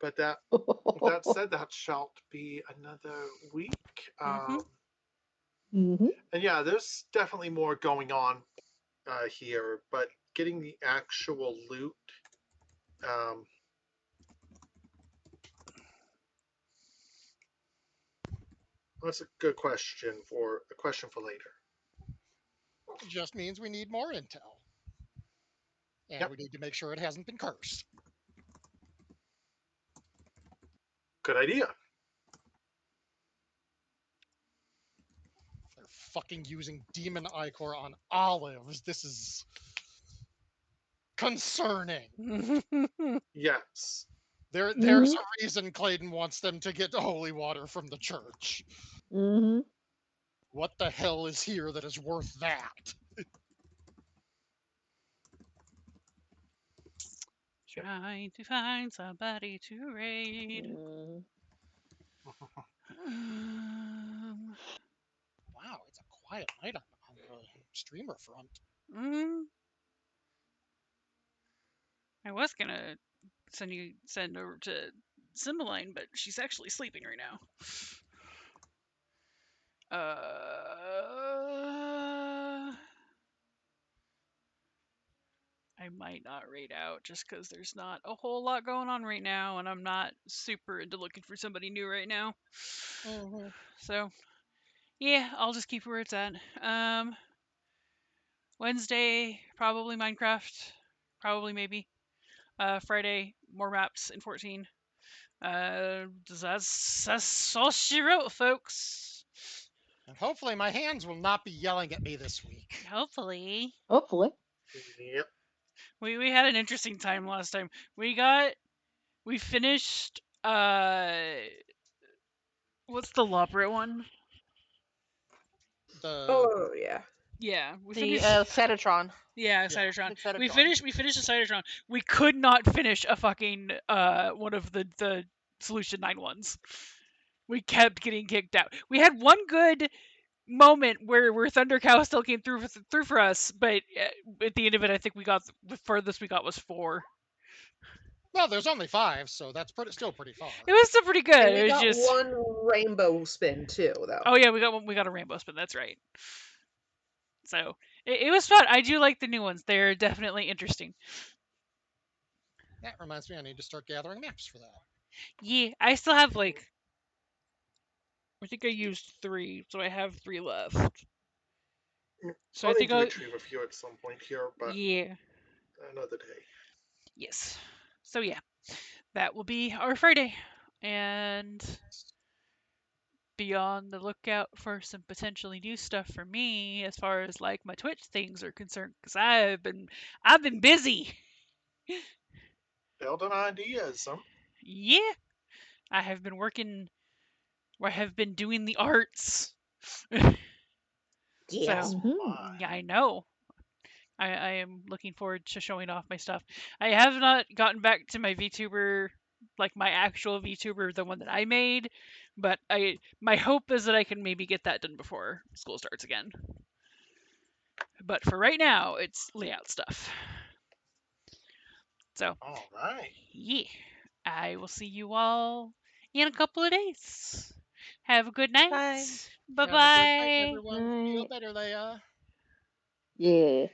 But with that said, that shall be another week. Mhm. And yeah, there's definitely more going on here, but getting the actual loot, that's a good question for later. It just means we need more intel. And Yep. we need to make sure it hasn't been cursed. Good idea. They're fucking using demon ichor on olives. This is concerning. Yes. There's a reason Clayton wants them to get holy water from the church. Mm-hmm. What the hell is here that is worth that? Trying to find somebody to raid. Mm. Wow, it's a quiet night on the streamer front. I was gonna send over to Cymbeline, but she's actually sleeping right now. I might not raid out just because there's not a whole lot going on right now, and I'm not super into looking for somebody new right now. Mm-hmm. So, yeah, I'll just keep where it's at. Wednesday, probably Minecraft. Probably, maybe. Friday, more maps in 14. That's all she wrote, folks. And hopefully my hands will not be yelling at me this week. Hopefully. Hopefully. Yep. We had an interesting time last time. We finished what's the Loprit one? Oh yeah. Yeah, we The finished. Satatron. Yeah, Yeah, Cybertron. big Cybertron. We finished the Cybertron. We could not finish a fucking one of the Solution 9 ones. We kept getting kicked out. We had one good moment where Thunder Cow still came through for us, but at the end of it, I think the furthest we got was 4. Well, there's only 5, so that's still pretty far. It was still pretty good. And It we was got just one rainbow spin too, though. oh yeah, we got a rainbow spin. That's right. So it was fun. I do like the new ones. They're definitely interesting. That reminds me, I need to start gathering maps for that. Yeah, I still have I think I used 3, so I have 3 left. So I'll I need think to I'll retrieve a few at some point here, but yeah. another day. Yes. So yeah, that will be our Friday, and be on the lookout for some potentially new stuff for me as far as like my Twitch things are concerned, because I've been busy. Building ideas. Yeah, I have been working. I have been doing the arts. Yeah. So My. yeah, I know. I am looking forward to showing off my stuff. I have not gotten back to my VTuber, like my actual VTuber, the one that I made, but my hope is that I can maybe get that done before school starts again. But for right now, it's layout stuff. So, All right. yeah, I will see you all in a couple of days. Have a good night. Bye. Bye Have a good night, bye. everyone. Feel Right. better, Leia. Yeah.